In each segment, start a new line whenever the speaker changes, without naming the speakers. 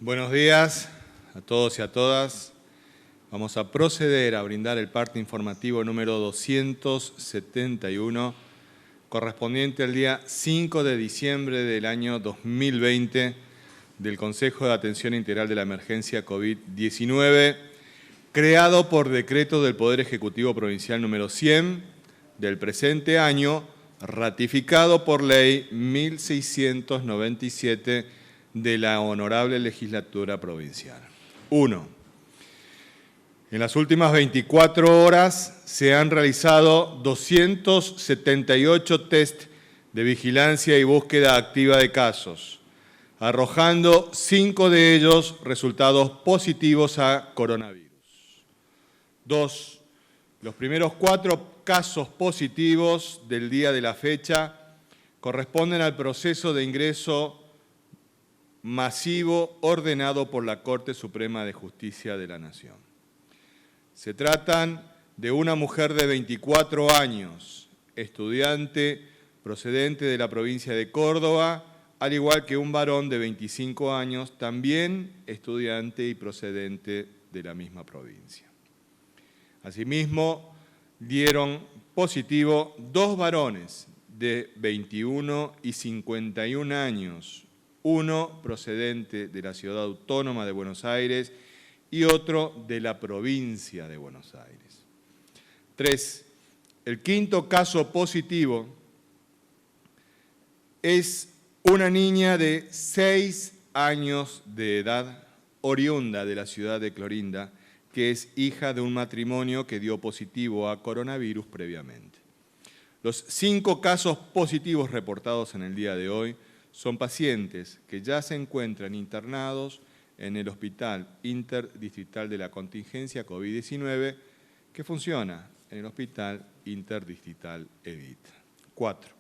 Buenos días a todos y a todas. Vamos a proceder a brindar el parte informativo número 271, correspondiente al día 5 de diciembre del año 2020 del Consejo de Atención Integral de la Emergencia COVID-19, creado por decreto del Poder Ejecutivo Provincial número 100 del presente año, ratificado por ley 1697 de la Honorable Legislatura Provincial. 1. En las últimas 24 horas se han realizado 278 test de vigilancia y búsqueda activa de casos, arrojando 5 de ellos resultados positivos a coronavirus. 2. Los primeros 4 casos positivos del día de la fecha corresponden al proceso de ingreso masivo ordenado por la Corte Suprema de Justicia de la Nación. Se tratan de una mujer de 24 años, estudiante procedente de la provincia de Córdoba, al igual que un varón de 25 años, también estudiante y procedente de la misma provincia. Asimismo, dieron positivo 2 varones de 21 y 51 años, uno procedente de la Ciudad Autónoma de Buenos Aires y otro de la provincia de Buenos Aires. 3. El quinto caso positivo es una niña de 6 años de edad, oriunda de la ciudad de Clorinda, que es hija de un matrimonio que dio positivo a coronavirus previamente. Los 5 casos positivos reportados en el día de hoy son pacientes que ya se encuentran internados en el Hospital Interdistrital de la Contingencia COVID-19, que funciona en el Hospital Interdistrital EVIT. 4.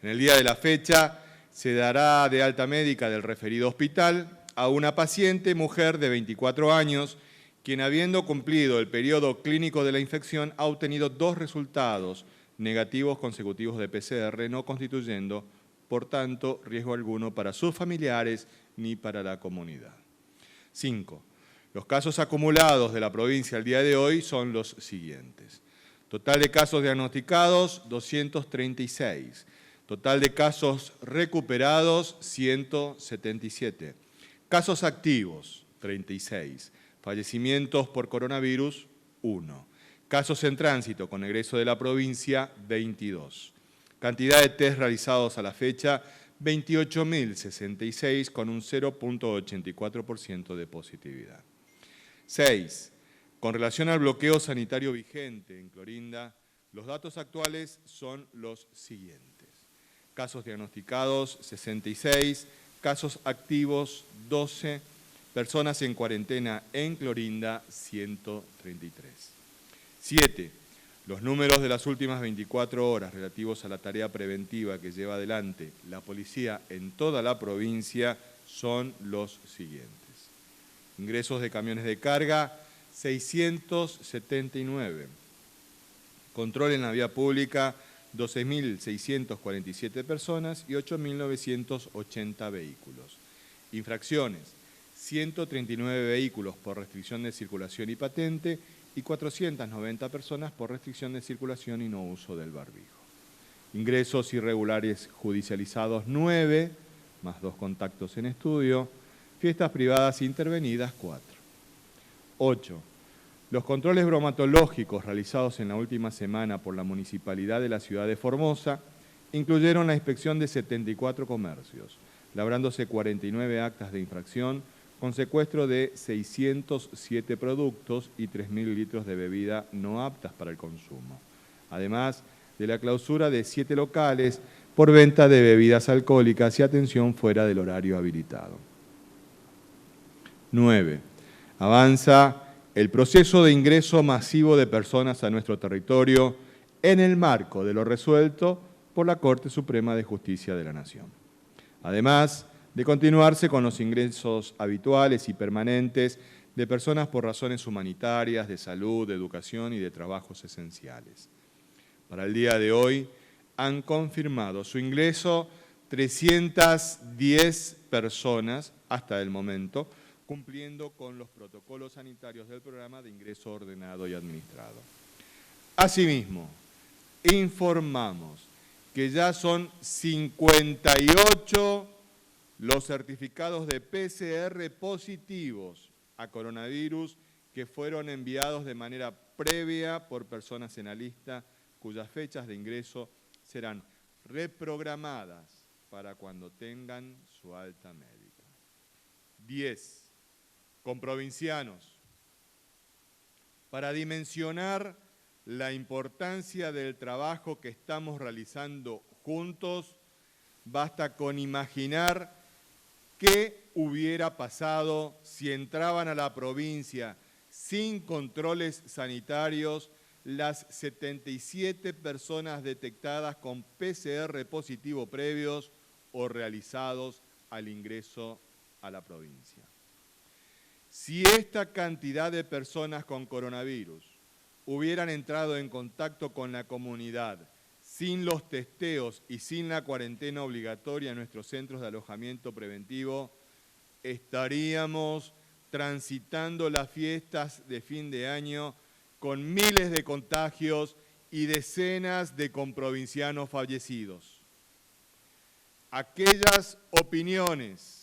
En el día de la fecha se dará de alta médica del referido hospital a una paciente mujer de 24 años, quien habiendo cumplido el periodo clínico de la infección ha obtenido 2 resultados negativos consecutivos de PCR, no constituyendo por tanto, riesgo alguno para sus familiares ni para la comunidad. 5. Los casos acumulados de la provincia al día de hoy son los siguientes. Total de casos diagnosticados, 236. Total de casos recuperados, 177. Casos activos, 36. Fallecimientos por coronavirus, 1. Casos en tránsito con egreso de la provincia, 22. Cantidad de test realizados a la fecha, 28.066 con un 0.84% de positividad. 6. Con relación al bloqueo sanitario vigente en Clorinda, los datos actuales son los siguientes. Casos diagnosticados, 66. Casos activos, 12. Personas en cuarentena en Clorinda, 133. 7. Los números de las últimas 24 horas relativos a la tarea preventiva que lleva adelante la policía en toda la provincia son los siguientes. Ingresos de camiones de carga, 679. Control en la vía pública, 12.647 personas y 8.980 vehículos. Infracciones, 139 vehículos por restricción de circulación y patente, y 490 personas por restricción de circulación y no uso del barbijo. Ingresos irregulares judicializados 9, más 2 contactos en estudio. Fiestas privadas intervenidas 4. 8. Los controles bromatológicos realizados en la última semana por la Municipalidad de la Ciudad de Formosa incluyeron la inspección de 74 comercios, labrándose 49 actas de infracción, con secuestro de 607 productos y 3.000 litros de bebida no aptas para el consumo, además de la clausura de 7 locales por venta de bebidas alcohólicas y atención fuera del horario habilitado. 9. Avanza el proceso de ingreso masivo de personas a nuestro territorio en el marco de lo resuelto por la Corte Suprema de Justicia de la Nación. Además, de continuarse con los ingresos habituales y permanentes de personas por razones humanitarias, de salud, de educación y de trabajos esenciales. Para el día de hoy han confirmado su ingreso 310 personas hasta el momento, cumpliendo con los protocolos sanitarios del programa de ingreso ordenado y administrado. Asimismo, informamos que ya son 58 los certificados de PCR positivos a coronavirus que fueron enviados de manera previa por personas en la lista, cuyas fechas de ingreso serán reprogramadas para cuando tengan su alta médica. 10. Con provincianos. Para dimensionar la importancia del trabajo que estamos realizando juntos, basta con imaginar qué hubiera pasado si entraban a la provincia sin controles sanitarios las 77 personas detectadas con PCR positivo previos o realizados al ingreso a la provincia. Si esta cantidad de personas con coronavirus hubieran entrado en contacto con la comunidad sin los testeos y sin la cuarentena obligatoria en nuestros centros de alojamiento preventivo, estaríamos transitando las fiestas de fin de año con miles de contagios y decenas de comprovincianos fallecidos. Aquellas opiniones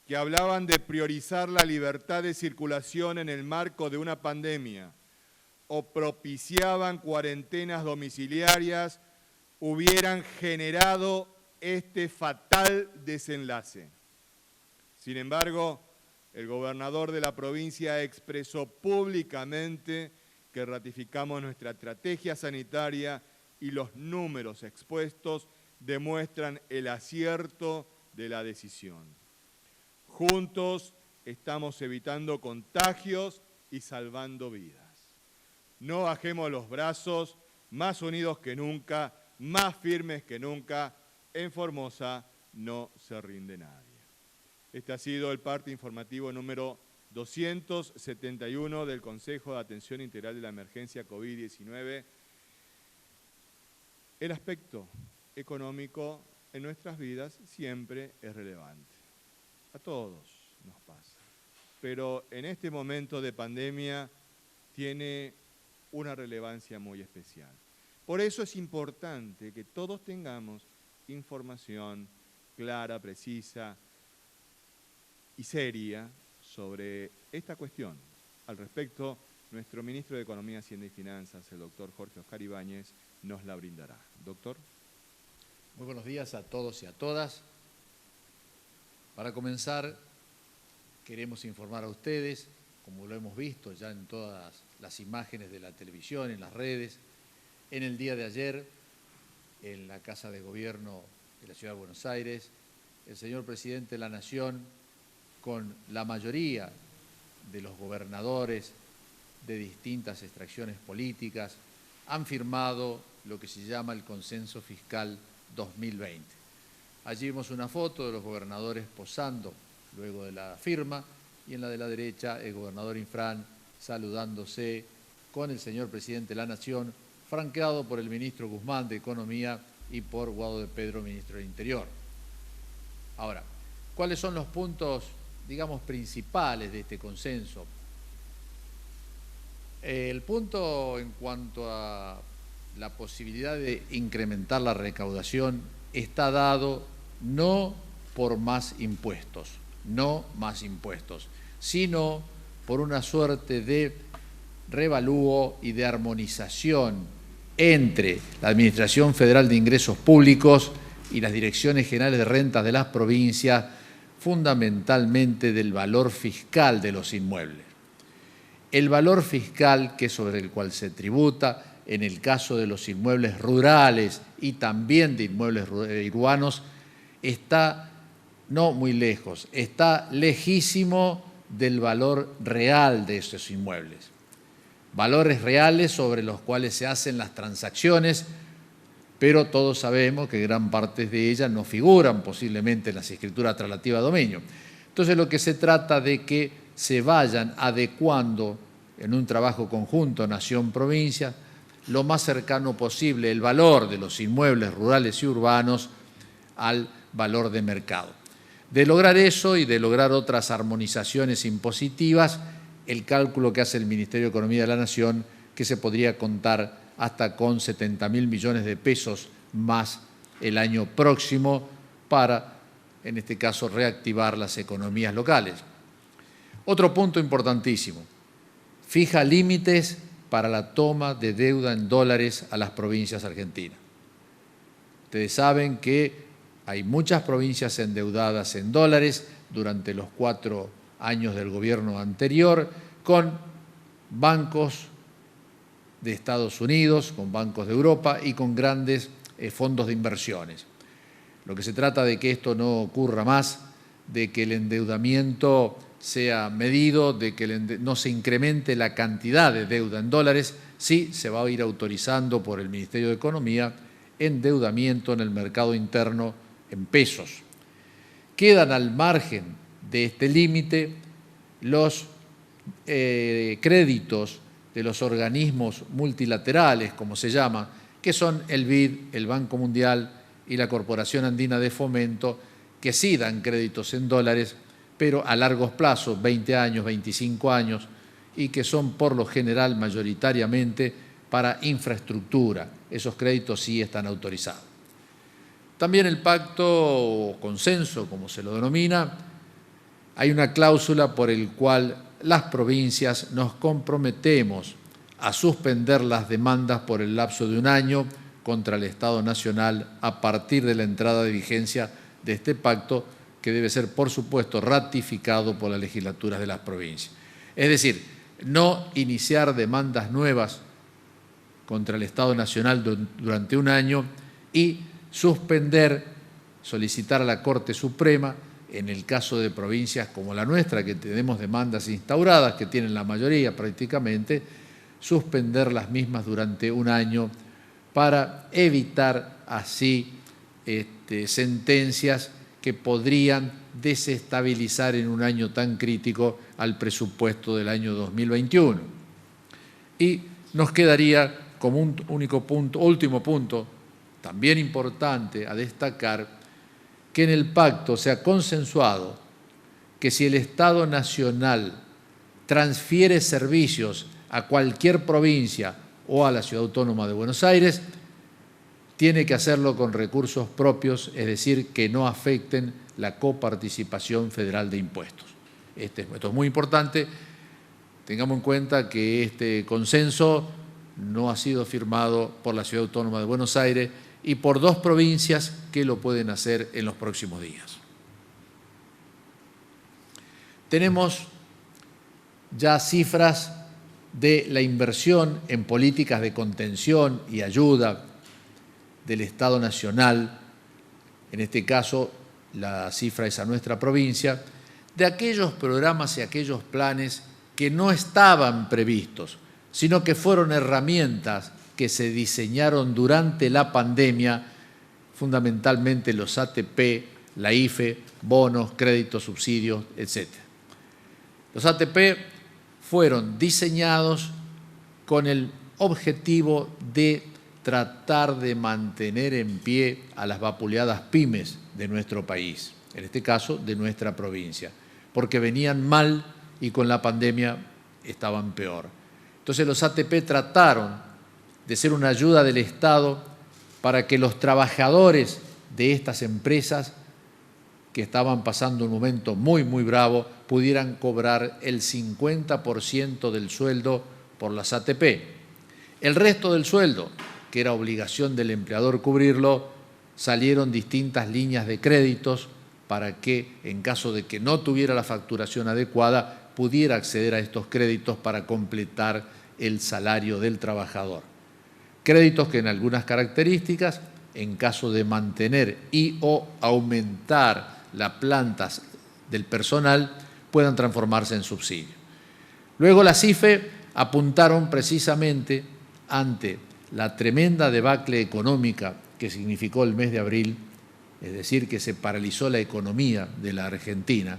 que hablaban de priorizar la libertad de circulación en el marco de una pandemia o propiciaban cuarentenas domiciliarias hubieran generado este fatal desenlace. Sin embargo, el gobernador de la provincia expresó públicamente que ratificamos nuestra estrategia sanitaria y los números expuestos demuestran el acierto de la decisión. Juntos estamos evitando contagios y salvando vidas. No bajemos los brazos, más unidos que nunca, más firmes que nunca. En Formosa no se rinde nadie. Este ha sido el parte informativo número 271 del Consejo de Atención Integral de la Emergencia COVID-19. El aspecto económico en nuestras vidas siempre es relevante. A todos nos pasa. Pero en este momento de pandemia tiene una relevancia muy especial. Por eso es importante que todos tengamos información clara, precisa y seria sobre esta cuestión. Al respecto, nuestro ministro de Economía, Hacienda y Finanzas, el doctor Jorge Oscar Ibáñez, nos la brindará. Doctor.
Muy buenos días a todos y a todas. Para comenzar, queremos informar a ustedes, como lo hemos visto ya en todas las imágenes de la televisión, en las redes, en el día de ayer, en la Casa de Gobierno de la Ciudad de Buenos Aires, el señor presidente de la Nación, con la mayoría de los gobernadores de distintas extracciones políticas, han firmado lo que se llama el Consenso Fiscal 2020. Allí vemos una foto de los gobernadores posando luego de la firma y en la de la derecha el gobernador Infran saludándose con el señor presidente de la Nación, franqueado por el ministro Guzmán de Economía y por Guado de Pedro, ministro del Interior. Ahora, ¿cuáles son los puntos, digamos, principales de este consenso? El punto en cuanto a la posibilidad de incrementar la recaudación está dado no por más impuestos, sino por una suerte de revalúo y de armonización entre la Administración Federal de Ingresos Públicos y las Direcciones Generales de Rentas de las provincias, fundamentalmente del valor fiscal de los inmuebles. El valor fiscal, que es sobre el cual se tributa en el caso de los inmuebles rurales y también de inmuebles urbanos, está no muy lejos, está lejísimo del valor real de esos inmuebles. Valores reales sobre los cuales se hacen las transacciones, pero todos sabemos que gran parte de ellas no figuran posiblemente en las escrituras traslativas de dominio. Entonces lo que se trata de que se vayan adecuando en un trabajo conjunto nación-provincia lo más cercano posible el valor de los inmuebles rurales y urbanos al valor de mercado. De lograr eso y de lograr otras armonizaciones impositivas, el cálculo que hace el Ministerio de Economía de la Nación, que se podría contar hasta con 70.000 millones de pesos más el año próximo para, en este caso, reactivar las economías locales. Otro punto importantísimo, fija límites para la toma de deuda en dólares a las provincias argentinas. Ustedes saben que hay muchas provincias endeudadas en dólares durante los 4 años del gobierno anterior, con bancos de Estados Unidos, con bancos de Europa y con grandes fondos de inversiones. Lo que se trata de que esto no ocurra más, de que el endeudamiento sea medido, de que no se incremente la cantidad de deuda en dólares, sí se va a ir autorizando por el Ministerio de Economía endeudamiento en el mercado interno en pesos. Quedan al margen de este límite los créditos de los organismos multilaterales, como se llama, que son el BID, el Banco Mundial y la Corporación Andina de Fomento, que sí dan créditos en dólares, pero a largos plazos, 20 años, 25 años, y que son por lo general mayoritariamente para infraestructura. Esos créditos sí están autorizados. También el pacto o consenso, como se lo denomina, hay una cláusula por el cual las provincias nos comprometemos a suspender las demandas por el lapso de un año contra el Estado Nacional a partir de la entrada de vigencia de este pacto, que debe ser, por supuesto, ratificado por las legislaturas de las provincias. Es decir, no iniciar demandas nuevas contra el Estado Nacional durante un año y suspender, solicitar a la Corte Suprema, en el caso de provincias como la nuestra, que tenemos demandas instauradas, que tienen la mayoría prácticamente, suspender las mismas durante un año para evitar así sentencias que podrían desestabilizar en un año tan crítico al presupuesto del año 2021. Y nos quedaría como un último punto, también importante a destacar, que en el pacto se ha consensuado que si el Estado Nacional transfiere servicios a cualquier provincia o a la Ciudad Autónoma de Buenos Aires, tiene que hacerlo con recursos propios, es decir, que no afecten la coparticipación federal de impuestos. Esto es muy importante. Tengamos en cuenta que este consenso no ha sido firmado por la Ciudad Autónoma de Buenos Aires y por 2 provincias que lo pueden hacer en los próximos días. Tenemos ya cifras de la inversión en políticas de contención y ayuda del Estado Nacional, en este caso la cifra es a nuestra provincia, de aquellos programas y aquellos planes que no estaban previstos, sino que fueron herramientas que se diseñaron durante la pandemia, fundamentalmente los ATP, la IFE, bonos, créditos, subsidios, etc. Los ATP fueron diseñados con el objetivo de tratar de mantener en pie a las vapuleadas pymes de nuestro país, en este caso de nuestra provincia, porque venían mal y con la pandemia estaban peor. Entonces los ATP trataron de ser una ayuda del Estado para que los trabajadores de estas empresas que estaban pasando un momento muy, muy bravo pudieran cobrar el 50% del sueldo por las ATP. El resto del sueldo, que era obligación del empleador cubrirlo, salieron distintas líneas de créditos para que, en caso de que no tuviera la facturación adecuada, pudiera acceder a estos créditos para completar el salario del trabajador. Créditos que en algunas características, en caso de mantener y o aumentar las plantas del personal, puedan transformarse en subsidio. Luego las IFE apuntaron precisamente ante la tremenda debacle económica que significó el mes de abril, es decir, que se paralizó la economía de la Argentina,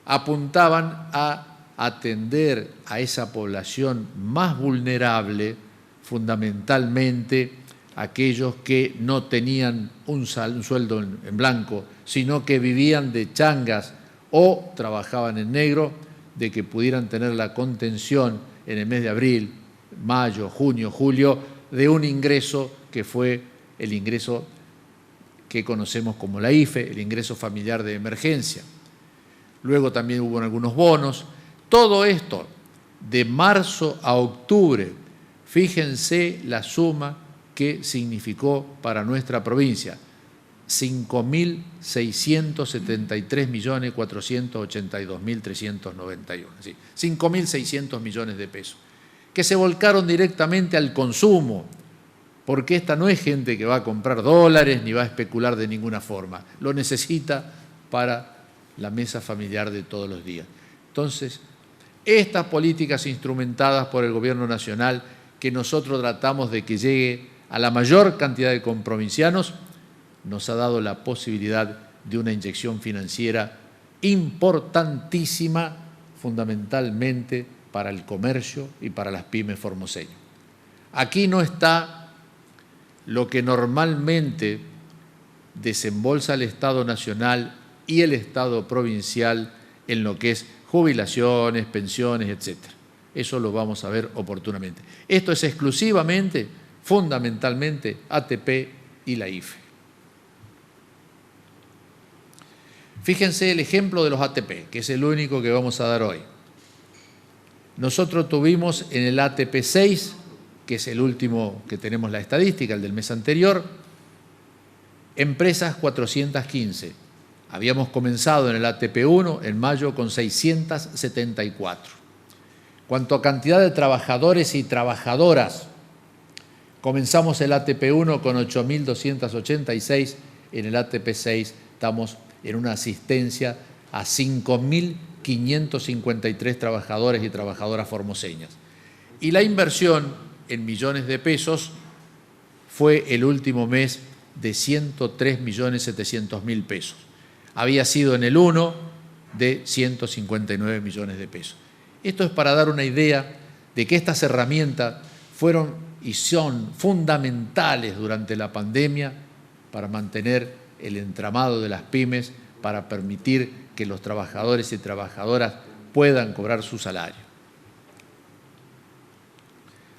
apuntaban a atender a esa población más vulnerable, fundamentalmente aquellos que no tenían un sueldo en blanco, sino que vivían de changas o trabajaban en negro, de que pudieran tener la contención en el mes de abril, mayo, junio, julio, de un ingreso que fue el ingreso que conocemos como la IFE, el ingreso familiar de emergencia. Luego también hubo algunos bonos. Todo esto, de marzo a octubre, fíjense la suma que significó para nuestra provincia, 5.673.482.391, sí, 5.600 millones de pesos, que se volcaron directamente al consumo, porque esta no es gente que va a comprar dólares ni va a especular de ninguna forma, lo necesita para la mesa familiar de todos los días. Entonces, estas políticas instrumentadas por el Gobierno Nacional, que nosotros tratamos de que llegue a la mayor cantidad de comprovincianos, nos ha dado la posibilidad de una inyección financiera importantísima, fundamentalmente para el comercio y para las pymes formoseñas. Aquí no está lo que normalmente desembolsa el Estado Nacional y el Estado provincial en lo que es jubilaciones, pensiones, etc. Eso lo vamos a ver oportunamente. Esto es exclusivamente, fundamentalmente, ATP y la IFE. Fíjense el ejemplo de los ATP, que es el único que vamos a dar hoy. Nosotros tuvimos en el ATP 6, que es el último que tenemos la estadística, el del mes anterior, empresas 415. Habíamos comenzado en el ATP 1 en mayo con 674. Cuanto a cantidad de trabajadores y trabajadoras, comenzamos el ATP 1 con 8.286, en el ATP 6 estamos en una asistencia a 5.553 trabajadores y trabajadoras formoseñas. Y la inversión en millones de pesos fue el último mes de 103.700.000 pesos. Había sido en el 1 de 159 millones de pesos. Esto es para dar una idea de que estas herramientas fueron y son fundamentales durante la pandemia para mantener el entramado de las pymes, para permitir que los trabajadores y trabajadoras puedan cobrar su salario.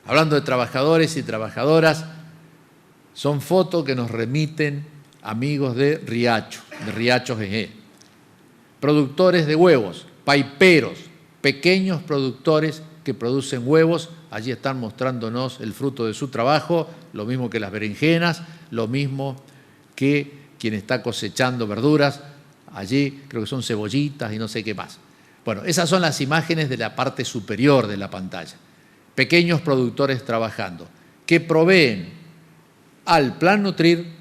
Hablando de trabajadores y trabajadoras, son fotos que nos remiten amigos de Riacho GG, productores de huevos, paiperos, pequeños productores que producen huevos. Allí están mostrándonos el fruto de su trabajo, lo mismo que las berenjenas, lo mismo que quien está cosechando verduras. Allí creo que son cebollitas y no sé qué más. Bueno, esas son las imágenes de la parte superior de la pantalla. Pequeños productores trabajando, que proveen al Plan Nutrir,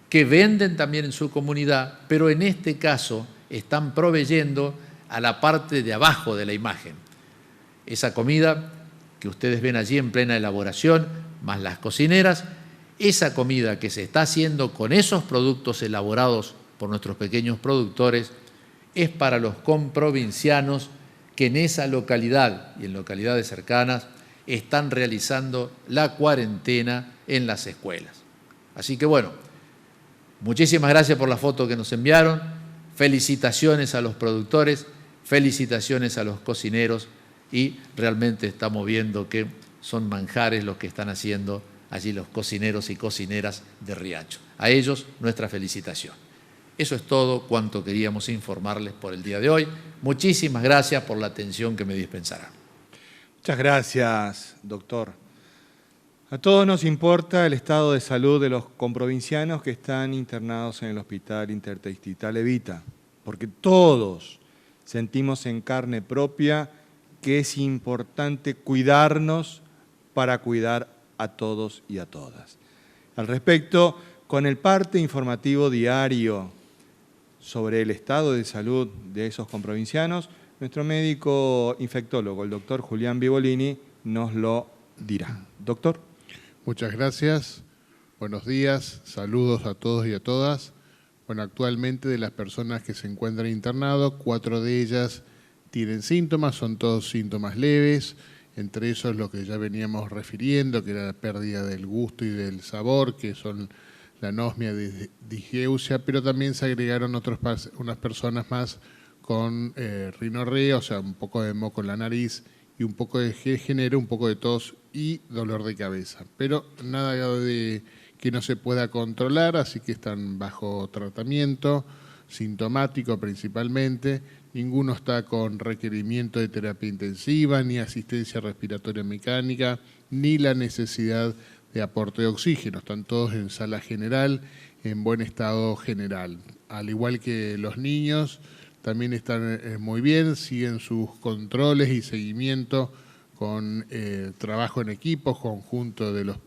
que venden también en su comunidad, pero en este caso están proveyendo a la parte de abajo de la imagen. Esa comida que ustedes ven allí en plena elaboración, más las cocineras, esa comida que se está haciendo con esos productos elaborados por nuestros pequeños productores, es para los comprovincianos que en esa localidad y en localidades cercanas están realizando la cuarentena en las escuelas. Así que bueno, muchísimas gracias por la foto que nos enviaron, felicitaciones a los productores, felicitaciones a los cocineros, y realmente estamos viendo que son manjares los que están haciendo allí los cocineros y cocineras de Riacho. A ellos nuestra felicitación. Eso es todo cuanto queríamos informarles por el día de hoy. Muchísimas gracias por la atención que me dispensaron.
Muchas gracias, doctor. A todos nos importa el estado de salud de los comprovincianos que están internados en el Hospital Interdistrital Evita, porque todos sentimos en carne propia que es importante cuidarnos para cuidar a todos y a todas. Al respecto, con el parte informativo diario sobre el estado de salud de esos comprovincianos, nuestro médico infectólogo, el doctor Julián Vivolini, nos lo dirá. Doctor.
Muchas gracias. Buenos días, saludos a todos y a todas. Bueno, actualmente de las personas que se encuentran internados, 4 de ellas tienen síntomas, son todos síntomas leves. entre esos lo que ya veníamos refiriendo, que era la pérdida del gusto y del sabor, que son la anosmia de disgeusia, pero también se agregaron unas personas más con rinorrea, o sea, un poco de moco en la nariz y un poco de género, un poco de tos y dolor de cabeza. Pero nada de que no se pueda controlar, así que están bajo tratamiento, sintomático principalmente. Ninguno está con requerimiento de terapia intensiva, ni asistencia respiratoria mecánica, ni la necesidad de aporte de oxígeno. Están todos en sala general, en buen estado general. Al igual que los niños, también están muy bien, siguen sus controles y seguimiento con trabajo en equipo, conjunto de los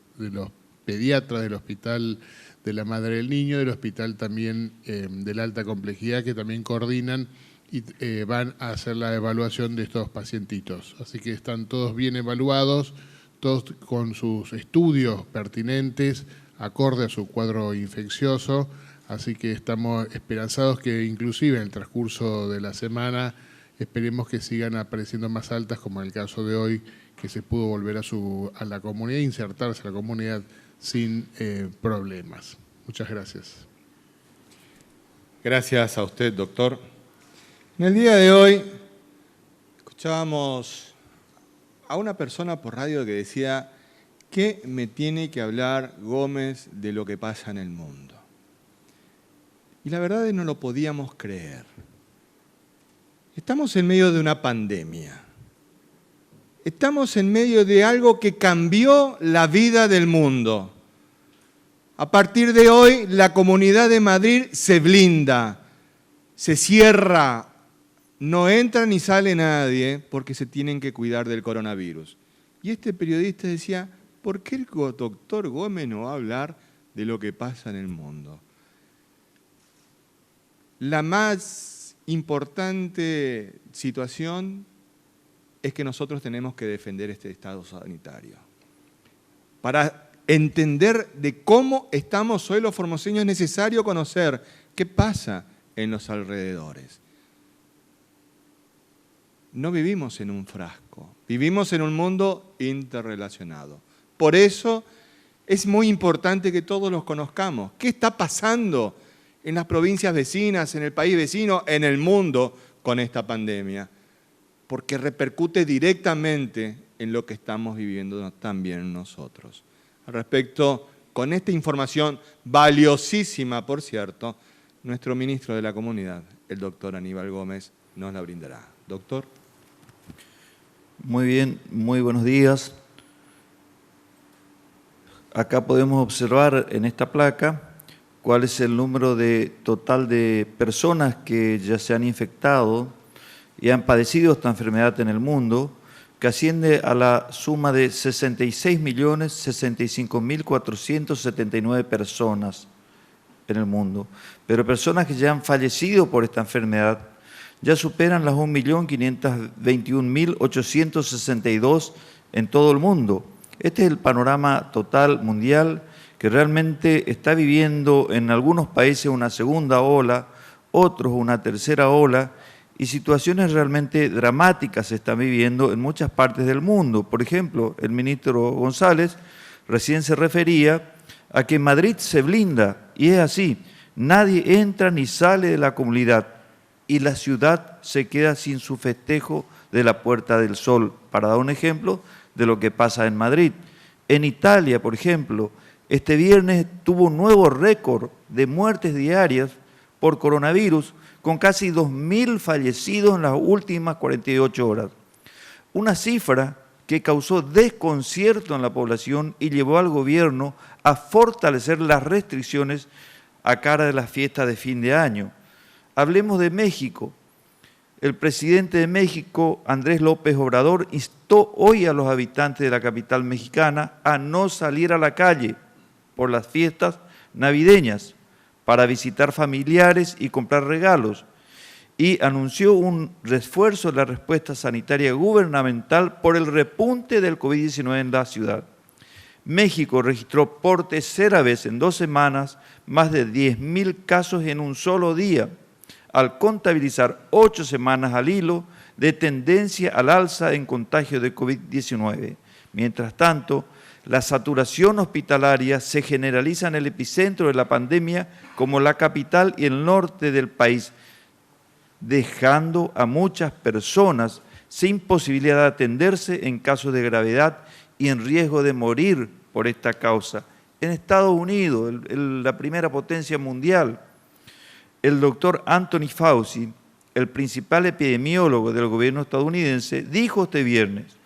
pediatras del Hospital de la Madre del Niño, del Hospital también de la Alta Complejidad, que también coordinan y van a hacer la evaluación de estos pacientitos. Así que están todos bien evaluados, todos con sus estudios pertinentes, acorde a su cuadro infeccioso, así que estamos esperanzados que inclusive en el transcurso de la semana esperemos que sigan apareciendo más altas, como en el caso de hoy, que se pudo volver a la comunidad, insertarse a la comunidad sin problemas. Muchas gracias.
Gracias a usted, doctor. En el día de hoy escuchábamos a una persona por radio que decía: ¿qué me tiene que hablar Gómez de lo que pasa en el mundo? Y la verdad es que no lo podíamos creer. Estamos en medio de una pandemia. Estamos en medio de algo que cambió la vida del mundo. A partir de hoy, la Comunidad de Madrid se blinda, se cierra, no entra ni sale nadie porque se tienen que cuidar del coronavirus. Y este periodista decía: ¿por qué el doctor Gómez no va a hablar de lo que pasa en el mundo? La más importante situación es que nosotros tenemos que defender este estado sanitario. Para entender de cómo estamos hoy los formoseños es necesario conocer qué pasa en los alrededores. No vivimos en un frasco, vivimos en un mundo interrelacionado. Por eso es muy importante que todos los conozcamos. ¿Qué está pasando en las provincias vecinas, en el país vecino, en el mundo con esta pandemia? Porque repercute directamente en lo que estamos viviendo también nosotros. Al respecto, con esta información valiosísima, por cierto, nuestro ministro de la Comunidad, el doctor Aníbal Gómez, nos la brindará. Doctor.
Muy bien, muy buenos días. Acá podemos observar en esta placa cuál es el número total de personas que ya se han infectado y han padecido esta enfermedad en el mundo, que asciende a la suma de 66.065.479 personas en el mundo. Pero personas que ya han fallecido por esta enfermedad ya superan las 1.521.862 en todo el mundo. Este es el panorama total mundial que realmente está viviendo en algunos países una segunda ola, otros una tercera ola, y situaciones realmente dramáticas se están viviendo en muchas partes del mundo. Por ejemplo, el ministro González recién se refería a que Madrid se blinda, y es así, nadie entra ni sale de la comunidad, y la ciudad se queda sin su festejo de la Puerta del Sol, para dar un ejemplo de lo que pasa en Madrid. En Italia, por ejemplo, este viernes tuvo un nuevo récord de muertes diarias por coronavirus, con casi 2.000 fallecidos en las últimas 48 horas. Una cifra que causó desconcierto en la población y llevó al gobierno a fortalecer las restricciones a cara de las fiestas de fin de año. Hablemos de México. El presidente de México, Andrés López Obrador, instó hoy a los habitantes de la capital mexicana a no salir a la calle por las fiestas navideñas para visitar familiares y comprar regalos, y anunció un refuerzo de la respuesta sanitaria gubernamental por el repunte del COVID-19 en la ciudad. México registró por tercera vez en 2 semanas más de 10.000 casos en un solo día. al contabilizar 8 semanas al hilo de tendencia al alza en contagio de COVID-19. Mientras tanto, la saturación hospitalaria se generaliza en el epicentro de la pandemia como la capital y el norte del país, dejando a muchas personas sin posibilidad de atenderse en caso de gravedad y en riesgo de morir por esta causa. En Estados Unidos, la primera potencia mundial, el doctor Anthony Fauci, el principal epidemiólogo del gobierno estadounidense, dijo este viernes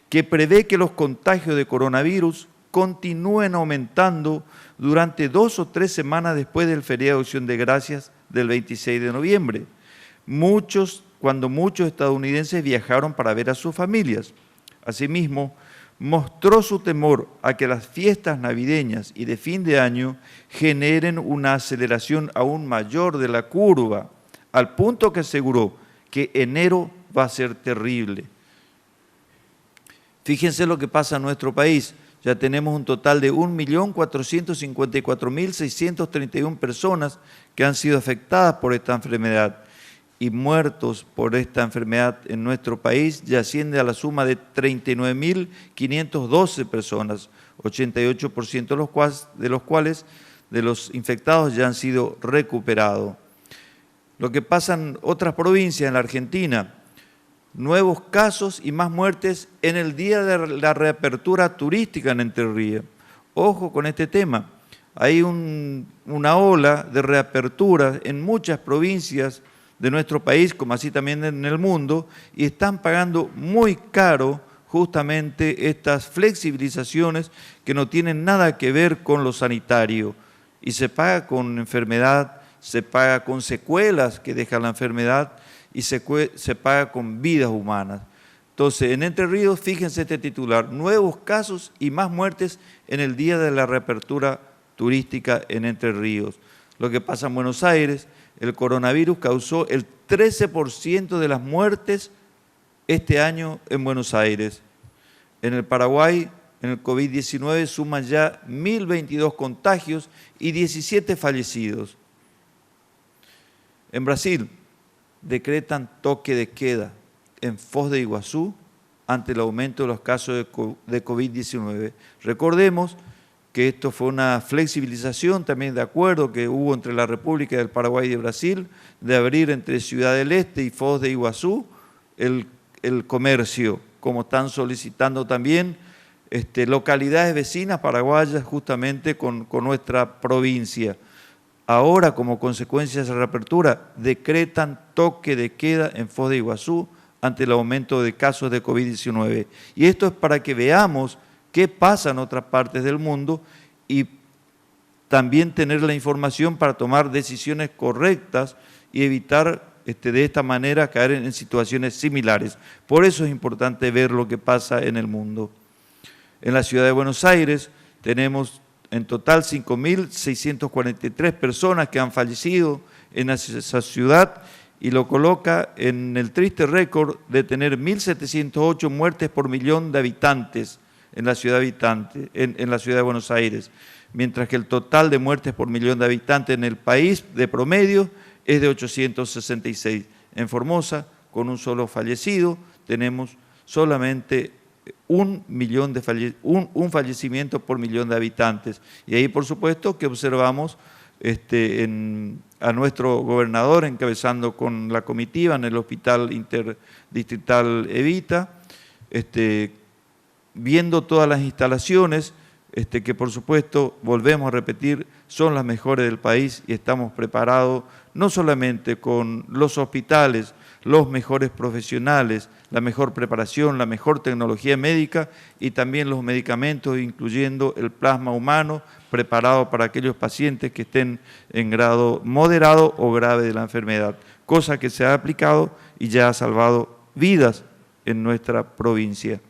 que prevé que los contagios de coronavirus continúen aumentando durante 2 o 3 semanas después del feriado de Acción de Gracias del 26 de noviembre, cuando muchos estadounidenses viajaron para ver a sus familias. Asimismo, mostró su temor a que las fiestas navideñas y de fin de año generen una aceleración aún mayor de la curva, al punto que aseguró que enero va a ser terrible. Fíjense lo que pasa en nuestro país. Ya tenemos un total de 1.454.631 personas que han sido afectadas por esta enfermedad, y muertos por esta enfermedad en nuestro país ya asciende a la suma de 39.512 personas, 88% de los cuales de los infectados ya han sido recuperados. Lo que pasa en otras provincias en la Argentina, nuevos casos y más muertes en el día de la reapertura turística en Entre Ríos. Ojo con este tema, hay una ola de reapertura en muchas provincias de nuestro país, como así también en el mundo, y están pagando muy caro justamente estas flexibilizaciones que no tienen nada que ver con lo sanitario, y se paga con enfermedad, se paga con secuelas que deja la enfermedad y se paga con vidas humanas. Entonces, en Entre Ríos, fíjense este titular, nuevos casos y más muertes en el día de la reapertura turística en Entre Ríos. Lo que pasa en Buenos Aires, el coronavirus causó el 13% de las muertes este año en Buenos Aires. En el Paraguay, en el COVID-19 suman ya 1.022 contagios y 17 fallecidos. En Brasil, decretan toque de queda en Foz de Iguazú ante el aumento de los casos de COVID-19. Recordemos que esto fue una flexibilización también de acuerdo que hubo entre la República del Paraguay y de Brasil, de abrir entre Ciudad del Este y Foz de Iguazú el comercio, como están solicitando también localidades vecinas paraguayas justamente con nuestra provincia. Ahora, como consecuencia de esa reapertura, decretan toque de queda en Foz de Iguazú ante el aumento de casos de COVID-19. Y esto es para que veamos qué pasa en otras partes del mundo y también tener la información para tomar decisiones correctas y evitar de esta manera caer en situaciones similares. Por eso es importante ver lo que pasa en el mundo. En la ciudad de Buenos Aires tenemos en total 5.643 personas que han fallecido en esa ciudad y lo coloca en el triste récord de tener 1.708 muertes por millón de habitantes en la ciudad de Buenos Aires, mientras que el total de muertes por millón de habitantes en el país de promedio es de 866. En Formosa, con un solo fallecido, tenemos solamente un fallecimiento por millón de habitantes. Y ahí, por supuesto, que observamos a nuestro gobernador encabezando con la comitiva en el Hospital Interdistrital Evita, viendo todas las instalaciones que, por supuesto, volvemos a repetir, son las mejores del país y estamos preparados no solamente con los hospitales, los mejores profesionales, la mejor preparación, la mejor tecnología médica y también los medicamentos, incluyendo el plasma humano, preparado para aquellos pacientes que estén en grado moderado o grave de la enfermedad, cosa que se ha aplicado y ya ha salvado vidas en nuestra provincia.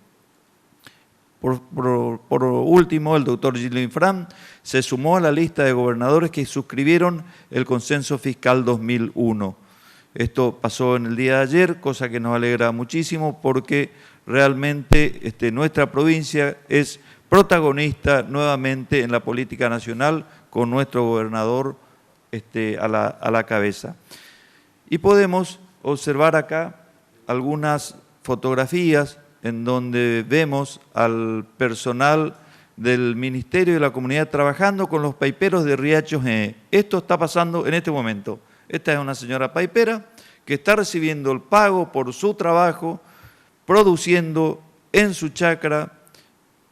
Por último, el doctor Gilles Infran se sumó a la lista de gobernadores que suscribieron el Consenso Fiscal 2001. Esto pasó en el día de ayer, cosa que nos alegra muchísimo porque realmente nuestra provincia es protagonista nuevamente en la política nacional con nuestro gobernador a la cabeza. Y podemos observar acá algunas fotografías en donde vemos al personal del Ministerio de la Comunidad trabajando con los paiperos de Riacho Ñeñe. Esto está pasando en este momento. Esta es una señora paipera que está recibiendo el pago por su trabajo, produciendo en su chacra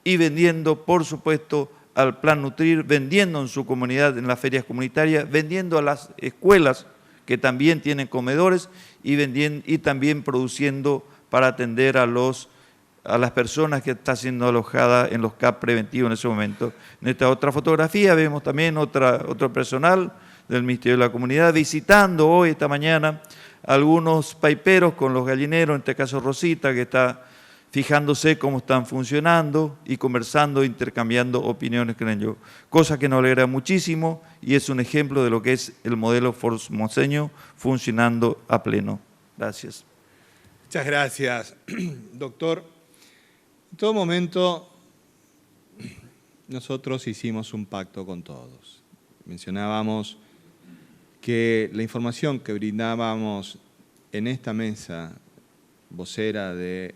y vendiendo, por supuesto, al Plan Nutrir, vendiendo en su comunidad, en las ferias comunitarias, vendiendo a las escuelas que también tienen comedores y también produciendo para atender a las personas que están siendo alojadas en los CAP preventivos en ese momento. En esta otra fotografía vemos también otro personal del Ministerio de la Comunidad visitando hoy, esta mañana, algunos paiperos con los gallineros, en este caso Rosita, que está fijándose cómo están funcionando y conversando, intercambiando opiniones, creen yo. Cosa que nos alegra muchísimo y es un ejemplo de lo que es el modelo formoseño funcionando a pleno. Gracias.
Muchas gracias, doctor. En todo momento nosotros hicimos un pacto con todos. Mencionábamos que la información que brindábamos en esta mesa vocera del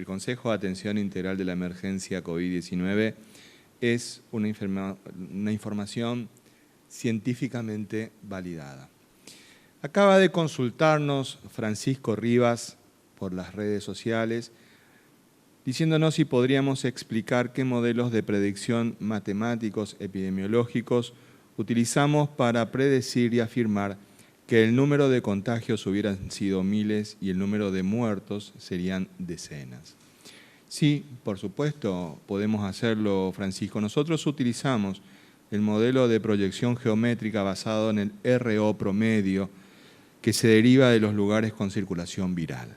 Consejo de Atención Integral de la Emergencia COVID-19 es una información científicamente validada. Acaba de consultarnos Francisco Rivas por las redes sociales, diciéndonos si podríamos explicar qué modelos de predicción matemáticos epidemiológicos utilizamos para predecir y afirmar que el número de contagios hubieran sido miles y el número de muertos serían decenas. Sí, por supuesto, podemos hacerlo, Francisco. Nosotros utilizamos el modelo de proyección geométrica basado en el RO promedio que se deriva de los lugares con circulación viral.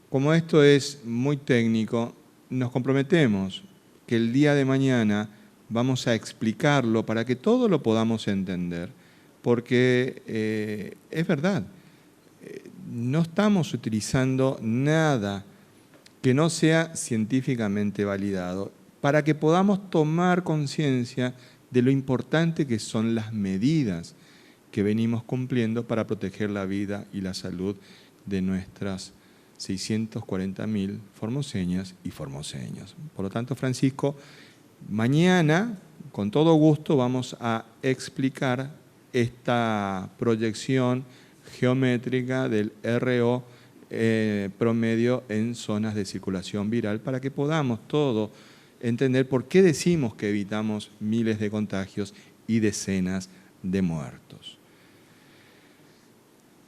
Como esto es muy técnico, nos comprometemos que el día de mañana vamos a explicarlo para que todos lo podamos entender, porque es verdad, no estamos utilizando nada que no sea científicamente validado para que podamos tomar conciencia de lo importante que son las medidas que venimos cumpliendo para proteger la vida y la salud de nuestras 640.000 formoseñas y formoseños. Por lo tanto, Francisco, mañana, con todo gusto, vamos a explicar esta proyección geométrica del RO promedio en zonas de circulación viral para que podamos todos entender por qué decimos que evitamos miles de contagios y decenas de muertos.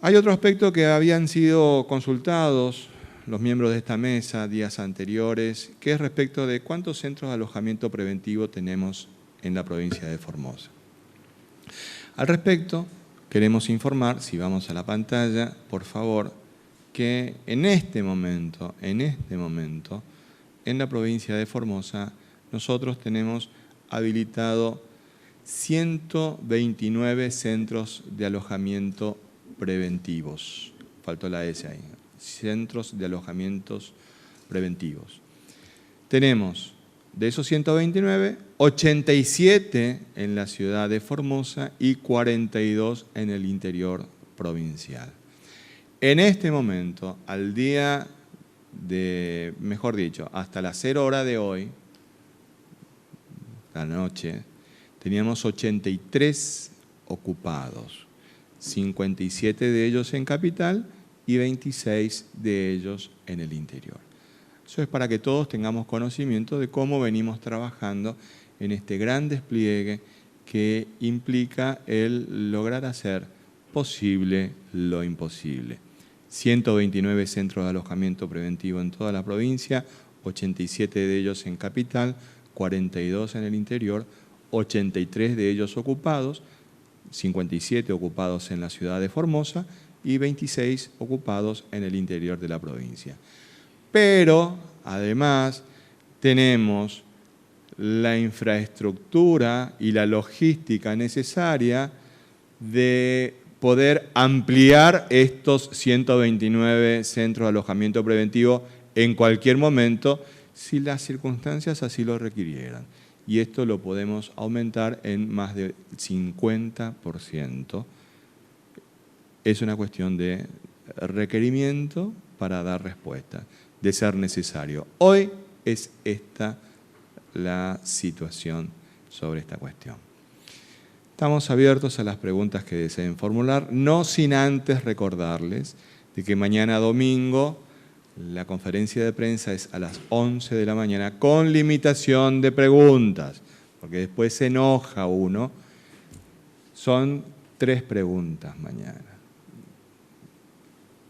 Hay otro aspecto que habían sido consultados los miembros de esta mesa días anteriores, que es respecto de cuántos centros de alojamiento preventivo tenemos en la provincia de Formosa. Al respecto, queremos informar, si vamos a la pantalla, por favor, que en este momento, en la provincia de Formosa, nosotros tenemos habilitado 129 centros de alojamiento preventivos. Faltó la S ahí. Centros de alojamientos preventivos. Tenemos, de esos 129, 87 en la ciudad de Formosa y 42 en el interior provincial. En este momento, al día de, mejor dicho, hasta las 0 horas de hoy, la noche, teníamos 83 ocupados, 57 de ellos en capital y 26 de ellos en el interior. Eso es para que todos tengamos conocimiento de cómo venimos trabajando en este gran despliegue que implica el lograr hacer posible lo imposible. 129 centros de alojamiento preventivo en toda la provincia, 87 de ellos en capital, 42 en el interior, 83 de ellos ocupados, 57 ocupados en la ciudad de Formosa y 26 ocupados en el interior de la provincia. Pero, además, tenemos la infraestructura y la logística necesaria de poder ampliar estos 129 centros de alojamiento preventivo en cualquier momento si las circunstancias así lo requirieran. Y esto lo podemos aumentar en más del 50%. es una cuestión de requerimiento para dar respuesta, de ser necesario. Hoy es esta la situación sobre esta cuestión. Estamos abiertos a las preguntas que deseen formular, no sin antes recordarles de que mañana domingo la conferencia de prensa es a las 11 de la mañana con limitación de preguntas, porque después se enoja uno. Son 3 preguntas mañana.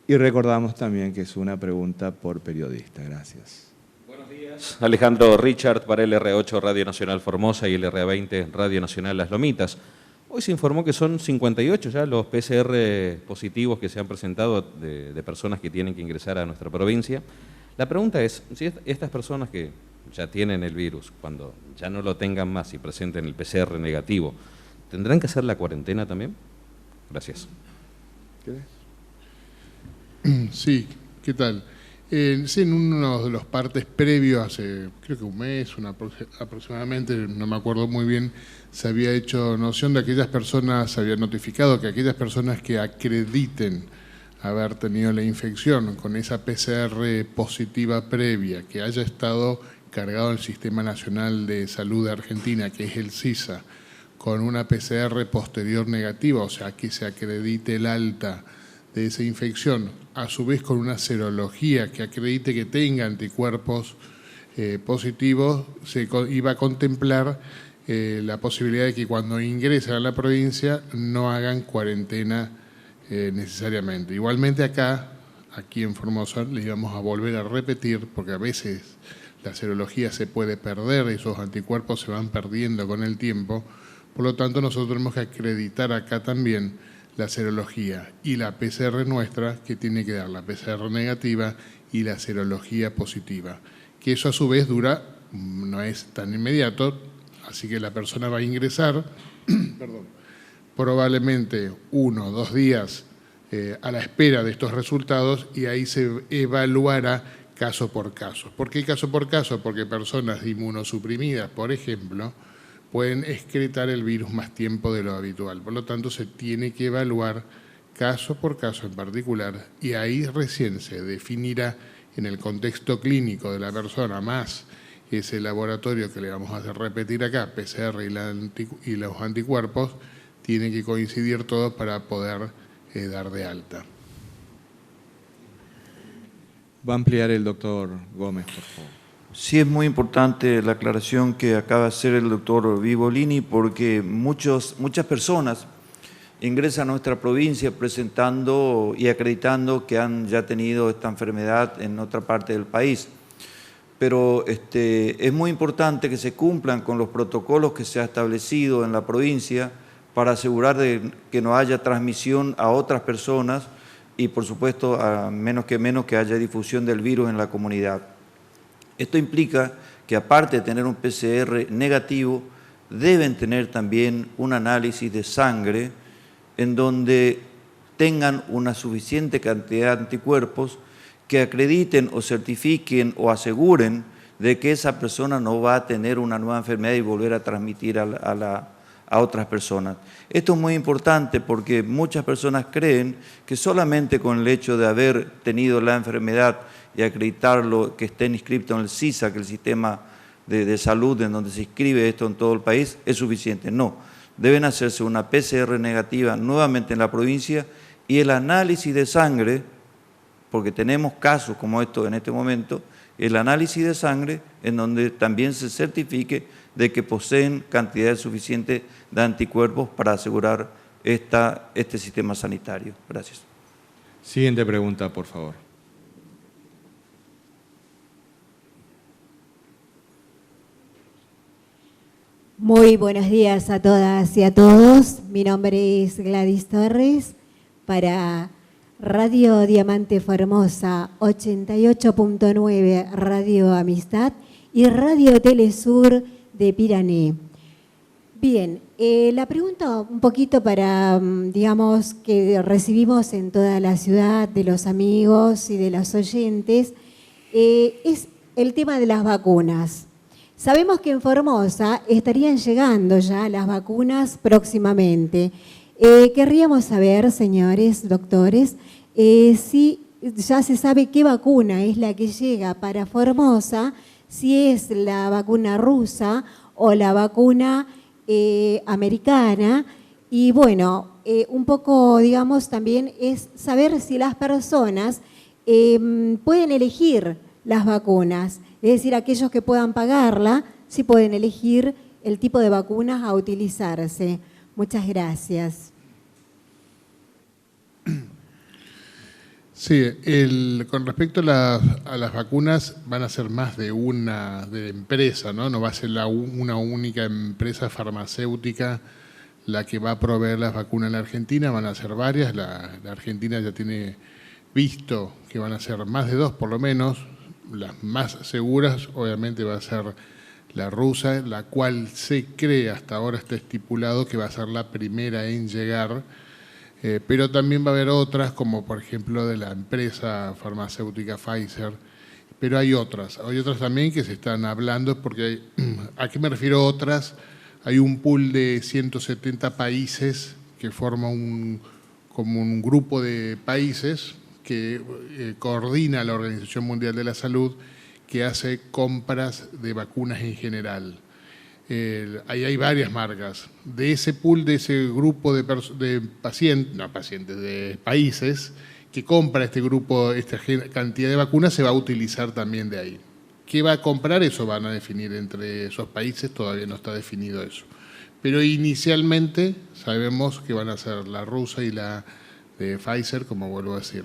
Y recordamos también que es una pregunta por periodista. Gracias.
Buenos días. Alejandro Richard para LRA8 Radio Nacional Formosa y LRA20 Radio Nacional Las Lomitas. Hoy se informó que son 58 ya los PCR positivos que se han presentado de personas que tienen que ingresar a nuestra provincia. La pregunta es, si estas personas que ya tienen el virus, cuando ya no lo tengan más y presenten el PCR negativo, ¿tendrán que hacer la cuarentena también? Gracias.
Sí, ¿qué tal? Sí, en uno de los partes previos, hace creo que un mes, aproximadamente, no me acuerdo muy bien, se había hecho noción de aquellas personas, se había notificado que aquellas personas que acrediten haber tenido la infección con esa PCR positiva previa, que haya estado cargado el Sistema Nacional de Salud de Argentina, que es el SISA, con una PCR posterior negativa, o sea, que se acredite el alta de esa infección, a su vez con una serología que acredite que tenga anticuerpos positivos, se iba a contemplar la posibilidad de que cuando ingresen a la provincia no hagan cuarentena necesariamente. Igualmente aquí en Formosa, le íbamos a volver a repetir, porque a veces la serología se puede perder, esos anticuerpos se van perdiendo con el tiempo, por lo tanto nosotros tenemos que acreditar acá también la serología y la PCR nuestra, que tiene que dar la PCR negativa y la serología positiva, que eso a su vez dura, no es tan inmediato, así que la persona va a ingresar, probablemente 1 o 2 días a la espera de estos resultados, y ahí se evaluará caso por caso. ¿Por qué caso por caso? Porque personas inmunosuprimidas, por ejemplo, pueden excretar el virus más tiempo de lo habitual. Por lo tanto, se tiene que evaluar caso por caso en particular, y ahí recién se definirá en el contexto clínico de la persona, más ese laboratorio que le vamos a hacer repetir acá, PCR y los anticuerpos, tienen que coincidir todos para poder dar de alta.
Va a ampliar el doctor Gómez, por favor.
Sí, es muy importante la aclaración que acaba de hacer el doctor Vivolini, porque muchas personas ingresan a nuestra provincia presentando y acreditando que han ya tenido esta enfermedad en otra parte del país. Pero es muy importante que se cumplan con los protocolos que se ha establecido en la provincia para asegurar de que no haya transmisión a otras personas y, por supuesto, a menos que haya difusión del virus en la comunidad. Esto implica que, aparte de tener un PCR negativo, deben tener también un análisis de sangre en donde tengan una suficiente cantidad de anticuerpos que acrediten o certifiquen o aseguren de que esa persona no va a tener una nueva enfermedad y volver a transmitir a otras personas. Esto es muy importante porque muchas personas creen que solamente con el hecho de haber tenido la enfermedad y acreditarlo, que esté inscrito en el SISA, que es el sistema de salud en donde se inscribe esto en todo el país, es suficiente. No, deben hacerse una PCR negativa nuevamente en la provincia y el análisis de sangre, porque tenemos casos como estos en este momento, el análisis de sangre en donde también se certifique de que poseen cantidades suficientes de anticuerpos para asegurar este sistema sanitario. Gracias.
Siguiente pregunta, por favor.
Muy buenos días a todas y a todos. Mi nombre es Gladys Torres para Radio Diamante Formosa 88.9 Radio Amistad y Radio Telesur de Pirané. Bien, la pregunta un poquito para, digamos, que recibimos en toda la ciudad de los amigos y de los oyentes, es el tema de las vacunas. Sabemos que en Formosa estarían llegando ya las vacunas próximamente. Querríamos saber, señores doctores, si ya se sabe qué vacuna es la que llega para Formosa, si es la vacuna rusa o la vacuna americana. Y bueno, un poco, digamos, también es saber si las personas pueden elegir las vacunas, es decir, aquellos que puedan pagarla, si pueden elegir el tipo de vacunas a utilizarse. Muchas gracias.
Sí, con respecto a las vacunas, van a ser más de una de empresa, ¿no? No va a ser una única empresa farmacéutica la que va a proveer las vacunas en la Argentina, van a ser varias. La Argentina ya tiene visto que van a ser más de 2 por lo menos. Las más seguras obviamente va a ser la rusa, la cual se cree, hasta ahora está estipulado que va a ser la primera en llegar, pero también va a haber otras, como por ejemplo de la empresa farmacéutica Pfizer, pero hay otras también que se están hablando, porque ¿a qué me refiero otras? Hay un pool de 170 países que forma como un grupo de países que coordina la Organización Mundial de la Salud, que hace compras de vacunas en general. Ahí hay varias marcas. De ese pool, de ese grupo de países que compra este grupo, esta cantidad de vacunas, se va a utilizar también de ahí. ¿Qué va a comprar? Eso van a definir entre esos países, todavía no está definido eso. Pero inicialmente sabemos que van a ser la rusa y la de Pfizer, como vuelvo a decir.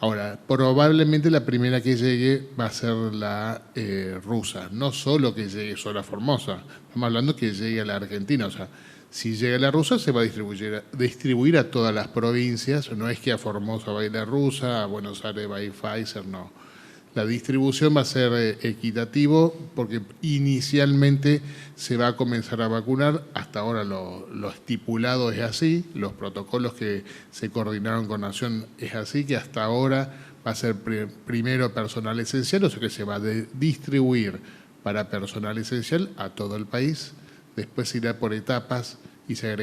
Ahora, probablemente la primera que llegue va a ser la rusa. No solo que llegue solo a Formosa, estamos hablando que llegue a la Argentina. O sea, si llega la rusa se va a distribuir a todas las provincias. No es que a Formosa va a ir la rusa, a Buenos Aires va a ir Pfizer, no. La distribución va a ser equitativo porque inicialmente se va a comenzar a vacunar. Hasta ahora lo estipulado es así, los protocolos que se coordinaron con Nación es así, que hasta ahora va a ser primero personal esencial, o sea que se va a distribuir para personal esencial a todo el país. Después se irá por etapas y se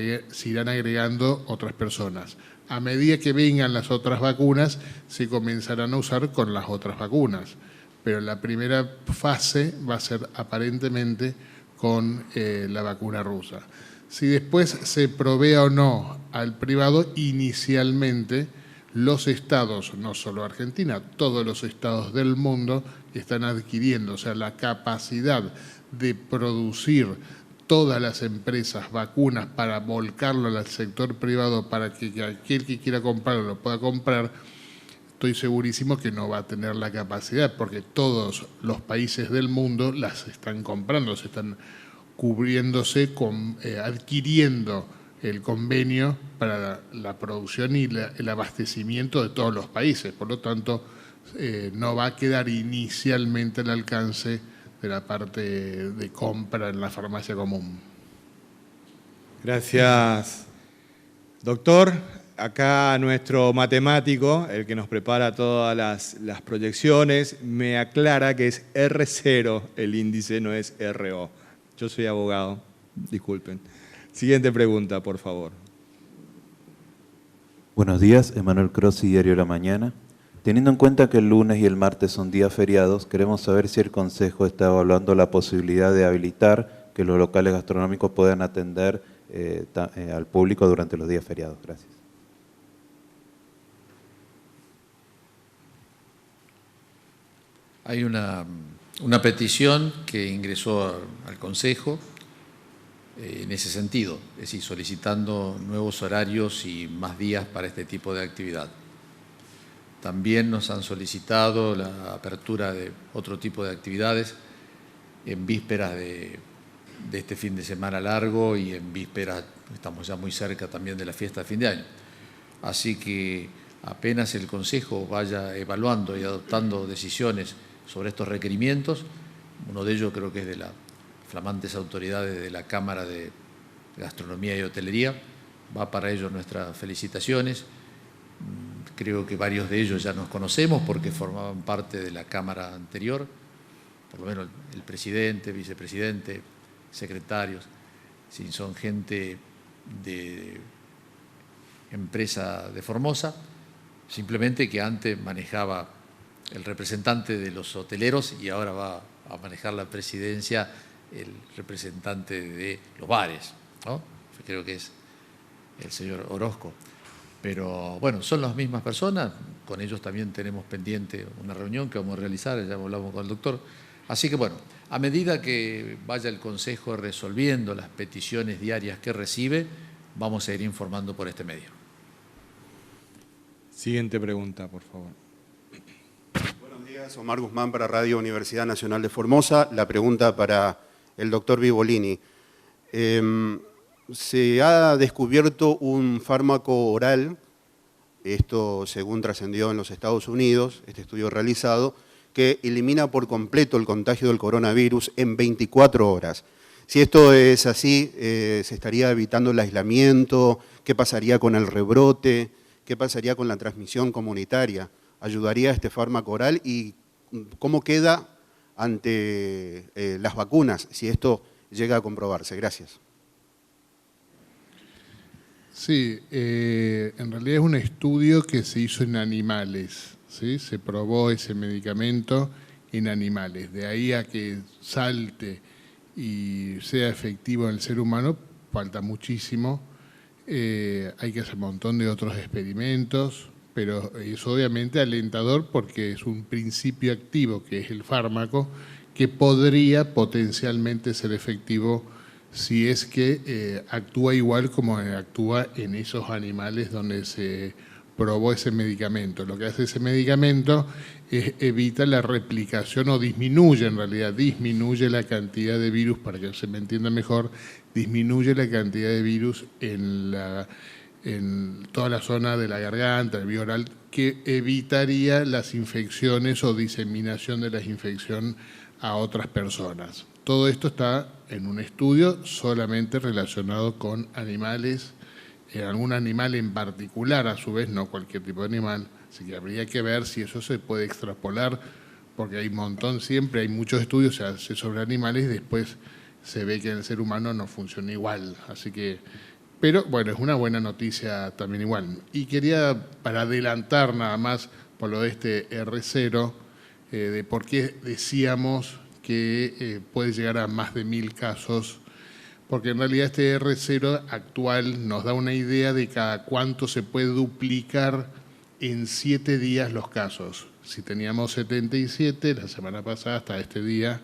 irán agregando otras personas. A medida que vengan las otras vacunas, se comenzarán a usar con las otras vacunas. Pero la primera fase va a ser aparentemente con la vacuna rusa. Si después se provea o no al privado, inicialmente los estados, no solo Argentina, todos los estados del mundo están adquiriendo, o sea, la capacidad de producir todas las empresas vacunas para volcarlo al sector privado para que aquel que quiera comprarlo lo pueda comprar. Estoy segurísimo que no va a tener la capacidad porque todos los países del mundo las están comprando, se están cubriéndose, adquiriendo el convenio para la producción y el abastecimiento de todos los países. Por lo tanto, no va a quedar inicialmente al alcance de la parte de compra en la farmacia común.
Gracias, doctor. Acá nuestro matemático, el que nos prepara todas las proyecciones, me aclara que es R0 el índice, no es RO. Yo soy abogado, disculpen. Siguiente pregunta, por favor.
Buenos días, Emanuel Crossi, Diario La Mañana. Teniendo en cuenta que el lunes y el martes son días feriados, queremos saber si el Consejo está evaluando la posibilidad de habilitar que los locales gastronómicos puedan atender al público durante los días feriados. Gracias.
Hay una petición que ingresó al Consejo en ese sentido, es decir, solicitando nuevos horarios y más días para este tipo de actividad. También nos han solicitado la apertura de otro tipo de actividades en vísperas de este fin de semana largo y en vísperas, estamos ya muy cerca también de la fiesta de fin de año. Así que apenas el Consejo vaya evaluando y adoptando decisiones sobre estos requerimientos, uno de ellos creo que es de las flamantes autoridades de la Cámara de Gastronomía y Hotelería, va para ello nuestras felicitaciones. Creo que varios de ellos ya nos conocemos porque formaban parte de la Cámara anterior, por lo menos el presidente, vicepresidente, secretarios, son gente de empresa de Formosa, simplemente que antes manejaba el representante de los hoteleros y ahora va a manejar la presidencia el representante de los bares, ¿no? Creo que es el señor Orozco. Pero bueno, son las mismas personas, con ellos también tenemos pendiente una reunión que vamos a realizar, ya hablamos con el doctor. Así que bueno, a medida que vaya el Consejo resolviendo las peticiones diarias que recibe, vamos a ir informando por este medio.
Siguiente pregunta, por favor.
Buenos días, Omar Guzmán para Radio Universidad Nacional de Formosa. La pregunta para el doctor Vivolini. Se ha descubierto un fármaco oral, esto según trascendió en los Estados Unidos, este estudio realizado, que elimina por completo el contagio del coronavirus en 24 horas. Si esto es así, ¿se estaría evitando el aislamiento? ¿Qué pasaría con el rebrote? ¿Qué pasaría con la transmisión comunitaria? ¿Ayudaría este fármaco oral? ¿Y cómo queda ante las vacunas, si esto llega a comprobarse? Gracias.
Sí, en realidad es un estudio que se hizo en animales, ¿sí? Se probó ese medicamento en animales. De ahí a que salte y sea efectivo en el ser humano, falta muchísimo. Hay que hacer un montón de otros experimentos, pero es obviamente alentador porque es un principio activo, que es el fármaco, que podría potencialmente ser efectivo si es que actúa igual como actúa en esos animales donde se probó ese medicamento. Lo que hace ese medicamento es evita la replicación o disminuye, en realidad, disminuye la cantidad de virus, para que se me entienda mejor, disminuye la cantidad de virus en toda la zona de la garganta, el vía oral, que evitaría las infecciones o diseminación de la infección a otras personas. Todo esto está en un estudio solamente relacionado con animales, algún animal en particular, a su vez, no cualquier tipo de animal, así que habría que ver si eso se puede extrapolar, porque hay un montón, siempre hay muchos estudios, se hace sobre animales y después se ve que en el ser humano no funciona igual, así que, pero bueno, es una buena noticia también igual. Y quería, para adelantar nada más por lo de este R0, de por qué decíamos que puede llegar a más de 1000 casos, porque en realidad este R0 actual nos da una idea de cada cuánto se puede duplicar en 7 días los casos. Si teníamos 77 la semana pasada hasta este día,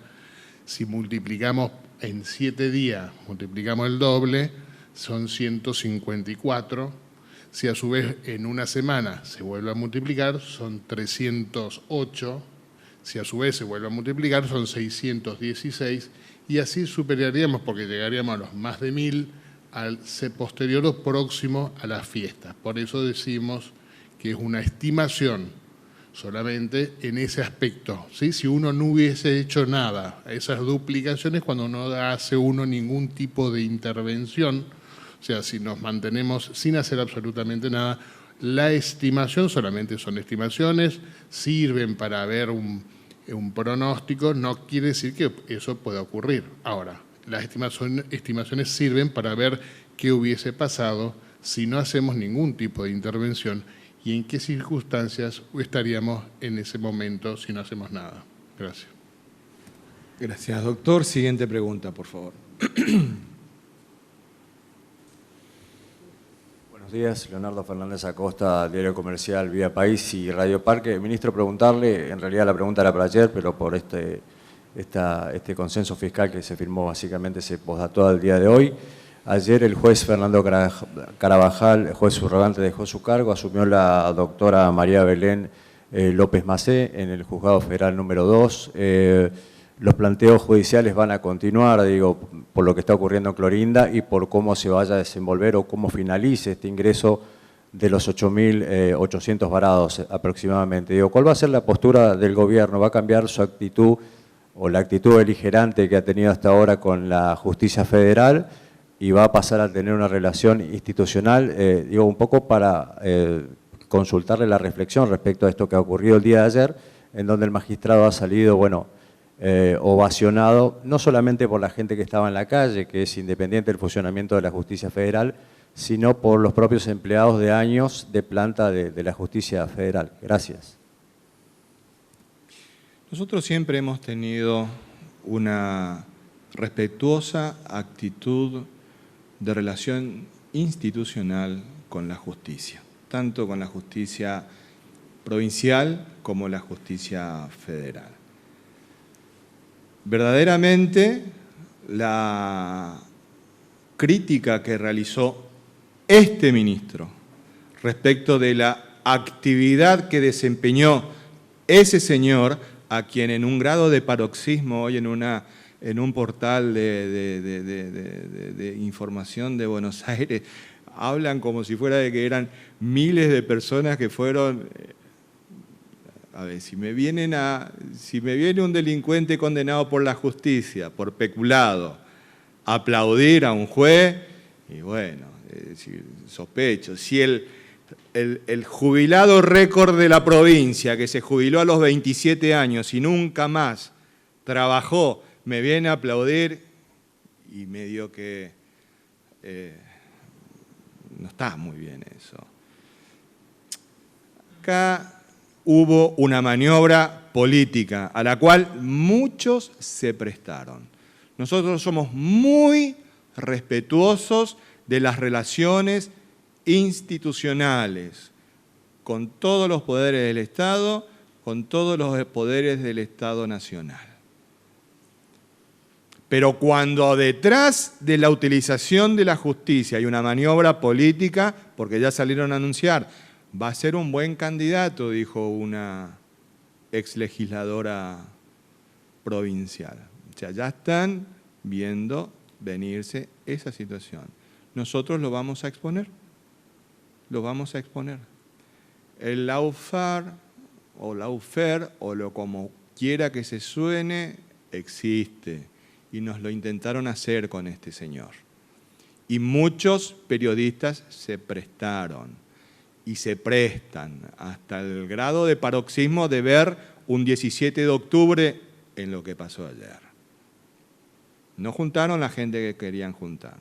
si multiplicamos en 7 días, multiplicamos el doble, son 154. Si a su vez en una semana se vuelve a multiplicar, son 308. Si a su vez se vuelve a multiplicar, son 616, y así superaríamos, porque llegaríamos a los más de 1000 al posterior o próximo a las fiestas. Por eso decimos que es una estimación solamente en ese aspecto, ¿sí? Si uno no hubiese hecho nada, esas duplicaciones, cuando no hace uno ningún tipo de intervención, o sea, si nos mantenemos sin hacer absolutamente nada, la estimación solamente son estimaciones, sirven para ver un pronóstico, no quiere decir que eso pueda ocurrir. Ahora, las estimaciones sirven para ver qué hubiese pasado si no hacemos ningún tipo de intervención y en qué circunstancias estaríamos en ese momento si no hacemos nada. Gracias.
Gracias, doctor. Siguiente pregunta, por favor.
Buenos días, Leonardo Fernández Acosta, Diario Comercial, Vía País y Radio Parque. Ministro, preguntarle, en realidad la pregunta era para ayer, pero por este consenso fiscal que se firmó, básicamente se posdató al día de hoy. Ayer el juez Fernando Carabajal, juez subrogante, dejó su cargo, asumió la doctora María Belén López Macé en el Juzgado Federal número 2. Los planteos judiciales van a continuar, digo, por lo que está ocurriendo en Clorinda y por cómo se vaya a desenvolver o cómo finalice este ingreso de los 8.800 varados aproximadamente. Digo, ¿cuál va a ser la postura del gobierno? ¿Va a cambiar su actitud o la actitud beligerante que ha tenido hasta ahora con la justicia federal y va a pasar a tener una relación institucional? Digo, un poco para consultarle la reflexión respecto a esto que ha ocurrido el día de ayer, en donde el magistrado ha salido, bueno, ovacionado, no solamente por la gente que estaba en la calle, que es independiente del funcionamiento de la justicia federal, sino por los propios empleados de años de planta de la justicia federal. Gracias.
Nosotros siempre hemos tenido una respetuosa actitud de relación institucional con la justicia, tanto con la justicia provincial como la justicia federal. Verdaderamente, la crítica que realizó este ministro respecto de la actividad que desempeñó ese señor, a quien en un grado de paroxismo hoy en un portal de información de Buenos Aires hablan como si fuera de que eran miles de personas que fueron. A ver, si me viene un delincuente condenado por la justicia, por peculado, aplaudir a un juez, y bueno, sospecho. Si el jubilado récord de la provincia, que se jubiló a los 27 años y nunca más trabajó, me viene a aplaudir, y medio que no está muy bien eso. Acá hubo una maniobra política a la cual muchos se prestaron. Nosotros somos muy respetuosos de las relaciones institucionales con todos los poderes del Estado, con todos los poderes del Estado nacional. Pero cuando detrás de la utilización de la justicia hay una maniobra política, porque ya salieron a anunciar, va a ser un buen candidato, dijo una exlegisladora provincial. O sea, ya están viendo venirse esa situación. Nosotros lo vamos a exponer. Lo vamos a exponer. El lawfare o lawfare, o lo como quiera que se suene, existe. Y nos lo intentaron hacer con este señor. Y muchos periodistas se prestaron. Y se prestan hasta el grado de paroxismo de ver un 17 de octubre en lo que pasó ayer. No juntaron la gente que querían juntar.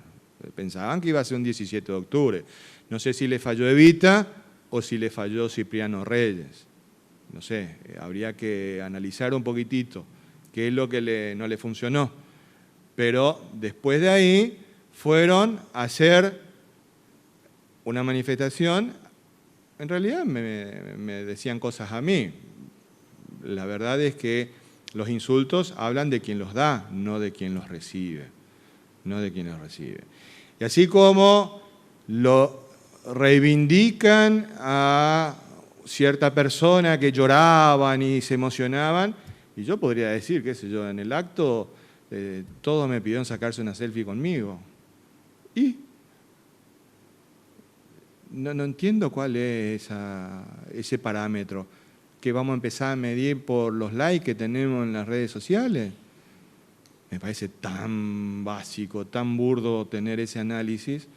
Pensaban que iba a ser un 17 de octubre. No sé si le falló Evita o si le falló Cipriano Reyes. No sé, habría que analizar un poquitito qué es lo que no le funcionó. Pero después de ahí fueron a hacer una manifestación. En realidad me decían cosas a mí. La verdad es que los insultos hablan de quien los da, no de quien los recibe. No de quien los recibe. Y así como lo reivindican a cierta persona que lloraban y se emocionaban, y yo podría decir, qué sé yo, en el acto todos me pidieron sacarse una selfie conmigo. Y no entiendo cuál es ese parámetro que vamos a empezar a medir por los likes que tenemos en las redes sociales. Me parece tan básico, tan burdo tener ese análisis.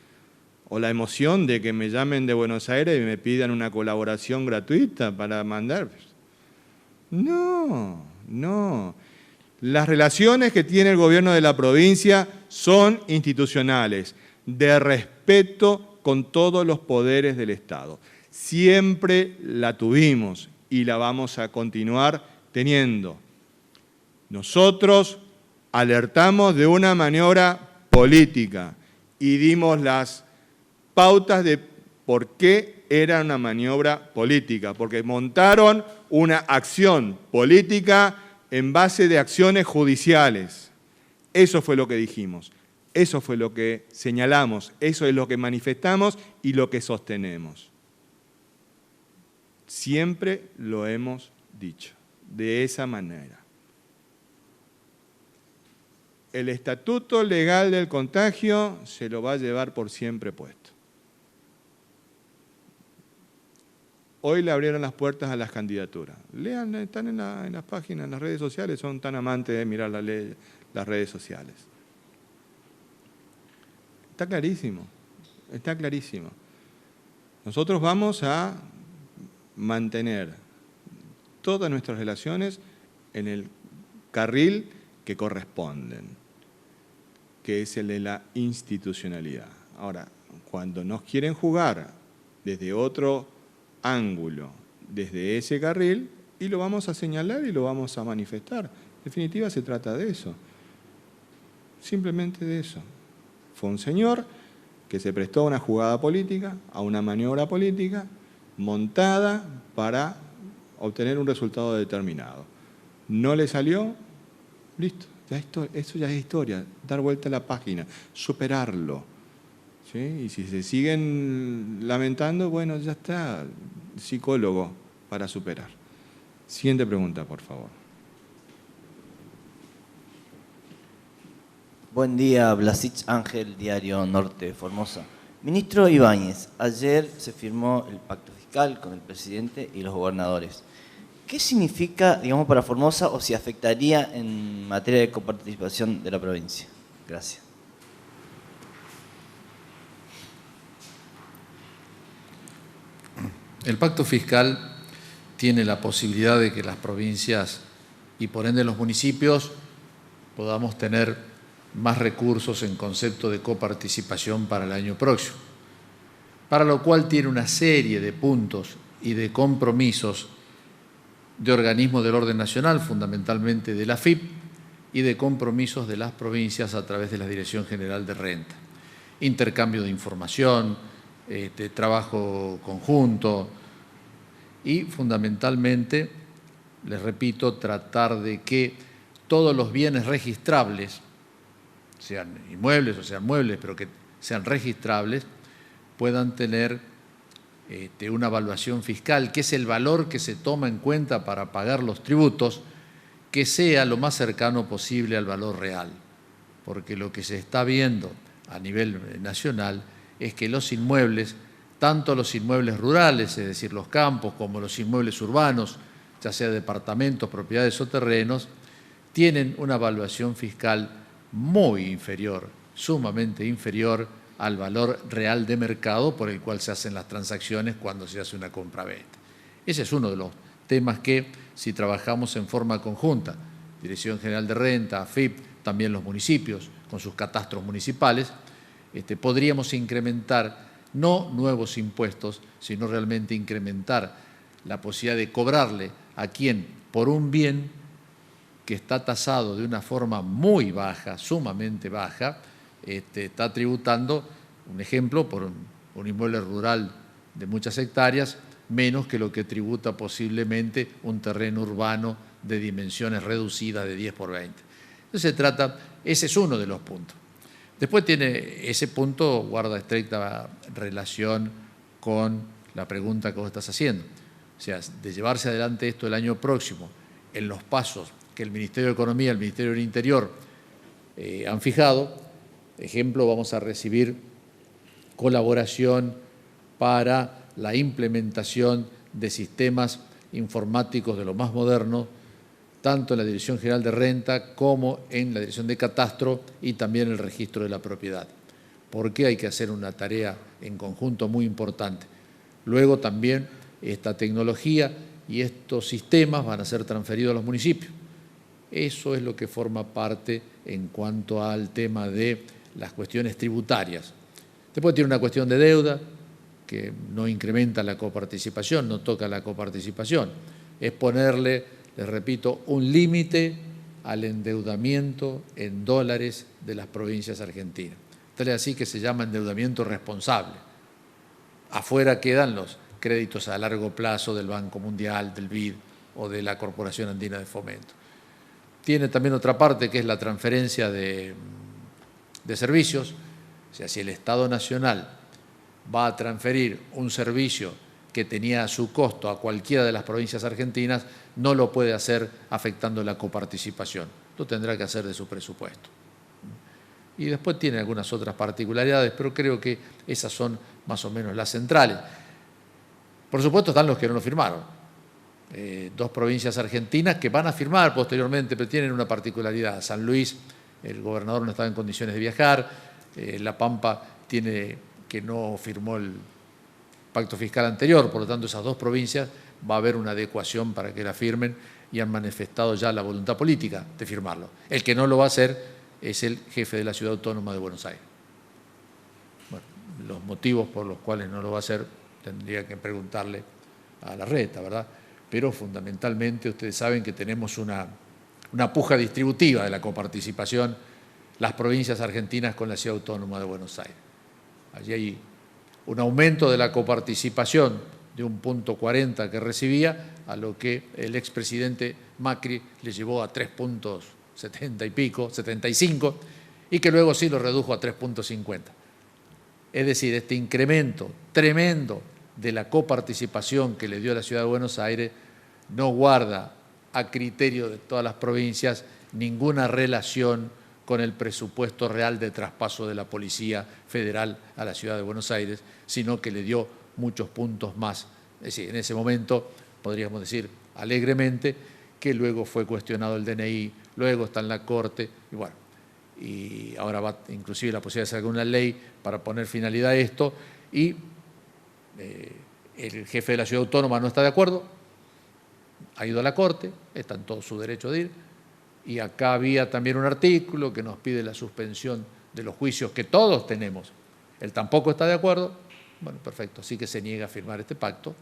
O la emoción de que me llamen de Buenos Aires y me pidan una colaboración gratuita para mandar. No. Las relaciones que tiene el gobierno de la provincia son institucionales, de respeto con todos los poderes del Estado. Siempre la tuvimos y la vamos a continuar teniendo. Nosotros alertamos de una maniobra política y dimos las pautas de por qué era una maniobra política, porque montaron una acción política en base de acciones judiciales. Eso fue lo que dijimos, eso fue lo que señalamos, eso es lo que manifestamos y lo que sostenemos. Siempre lo hemos dicho, de esa manera. El estatuto legal del contagio se lo va a llevar por siempre puesto. Hoy le abrieron las puertas a las candidaturas. Lean, están en las páginas, en las redes sociales, son tan amantes de mirar las redes sociales. Está clarísimo, está clarísimo. Nosotros vamos a mantener todas nuestras relaciones en el carril que corresponden, que es el de la institucionalidad. Ahora, cuando nos quieren jugar desde otro ángulo, desde ese carril, y lo vamos a señalar y lo vamos a manifestar. En definitiva, se trata de eso. Simplemente de eso. Fue un señor que se prestó a una jugada política, a una maniobra política, montada para obtener un resultado determinado. No le salió, listo. Eso ya es historia, dar vuelta a la página, superarlo. ¿Sí? Y si se siguen lamentando, bueno, ya está, psicólogo para superar. Siguiente pregunta, por favor.
Buen día, Blasich Ángel, Diario Norte de Formosa. Ministro Ibáñez, ayer se firmó el pacto fiscal con el presidente y los gobernadores. ¿Qué significa, digamos, para Formosa o si afectaría en materia de coparticipación de la provincia? Gracias.
El pacto fiscal tiene la posibilidad de que las provincias y por ende los municipios podamos tener más recursos en concepto de coparticipación para el año próximo, para lo cual tiene una serie de puntos y de compromisos de organismos del orden nacional, fundamentalmente de la AFIP, y de compromisos de las provincias a través de la Dirección General de Renta. Intercambio de información, de trabajo conjunto y fundamentalmente, les repito, tratar de que todos los bienes registrables, sean inmuebles o sean muebles, pero que sean registrables, puedan tener una evaluación fiscal, que es el valor que se toma en cuenta para pagar los tributos, que sea lo más cercano posible al valor real. Porque lo que se está viendo a nivel nacional es que los inmuebles, tanto los inmuebles rurales, es decir, los campos, como los inmuebles urbanos, ya sea departamentos, propiedades o terrenos, tienen una evaluación fiscal muy inferior, sumamente inferior al valor real de mercado por el cual se hacen las transacciones cuando se hace una compra-venta. Ese es uno de los temas que, si trabajamos en forma conjunta, Dirección General de Renta, AFIP, también los municipios, con sus catastros municipales, podríamos incrementar no nuevos impuestos, sino realmente incrementar la posibilidad de cobrarle a quien por un bien que está tasado de una forma muy baja, sumamente baja, está tributando, un ejemplo, por un inmueble rural de muchas hectáreas, menos que lo que tributa posiblemente un terreno urbano de dimensiones reducidas de 10 por 20. Entonces se trata, ese es uno de los puntos. Después ese punto guarda estricta relación con la pregunta que vos estás haciendo. O sea, de llevarse adelante esto el año próximo, en los pasos que el Ministerio de Economía y el Ministerio del Interior han fijado. Ejemplo, vamos a recibir colaboración para la implementación de sistemas informáticos de lo más moderno, tanto en la Dirección General de Renta como en la Dirección de Catastro y también el registro de la propiedad. Porque hay que hacer una tarea en conjunto muy importante. Luego también esta tecnología y estos sistemas van a ser transferidos a los municipios. Eso es lo que forma parte en cuanto al tema de las cuestiones tributarias. Después tiene una cuestión de deuda que no incrementa la coparticipación, no toca la coparticipación. Es ponerle, les repito, un límite al endeudamiento en dólares de las provincias argentinas. Tal es así que se llama endeudamiento responsable. Afuera quedan los créditos a largo plazo del Banco Mundial, del BID o de la Corporación Andina de Fomento. Tiene también otra parte que es la transferencia de servicios. O sea, si el Estado Nacional va a transferir un servicio que tenía su costo a cualquiera de las provincias argentinas, no lo puede hacer afectando la coparticipación. Lo tendrá que hacer de su presupuesto. Y después tiene algunas otras particularidades, pero creo que esas son más o menos las centrales. Por supuesto están los que no lo firmaron. Dos provincias argentinas que van a firmar posteriormente, pero tienen una particularidad. San Luis, el gobernador no estaba en condiciones de viajar, La Pampa tiene que no firmó el pacto fiscal anterior, por lo tanto esas dos provincias va a haber una adecuación para que la firmen y han manifestado ya la voluntad política de firmarlo. El que no lo va a hacer es el jefe de la Ciudad Autónoma de Buenos Aires. Bueno, Los motivos por los cuales no lo va a hacer tendría que preguntarle a Larreta, ¿verdad? Pero fundamentalmente ustedes saben que tenemos una puja distributiva de la coparticipación, las provincias argentinas con la Ciudad Autónoma de Buenos Aires. Allí hay un aumento de la coparticipación de un 0,40 que recibía, a lo que el expresidente Macri le llevó a 3,70 y pico, 75, y que luego sí lo redujo a 3,50. Es decir, este incremento tremendo de la coparticipación que le dio la Ciudad de Buenos Aires no guarda a criterio de todas las provincias ninguna relación con el presupuesto real de traspaso de la Policía Federal a la Ciudad de Buenos Aires, sino que le dio muchos puntos más. Es decir, en ese momento, podríamos decir alegremente, que luego fue cuestionado el DNI, luego está en la Corte, y bueno, y ahora va inclusive la posibilidad de sacar una ley para poner finalidad a esto, y el jefe de la Ciudad Autónoma no está de acuerdo, ha ido a la Corte, está en todo su derecho de ir, y acá había también un artículo que nos pide la suspensión de los juicios que todos tenemos. Él tampoco está de acuerdo, bueno, perfecto, así que se niega a firmar este pacto,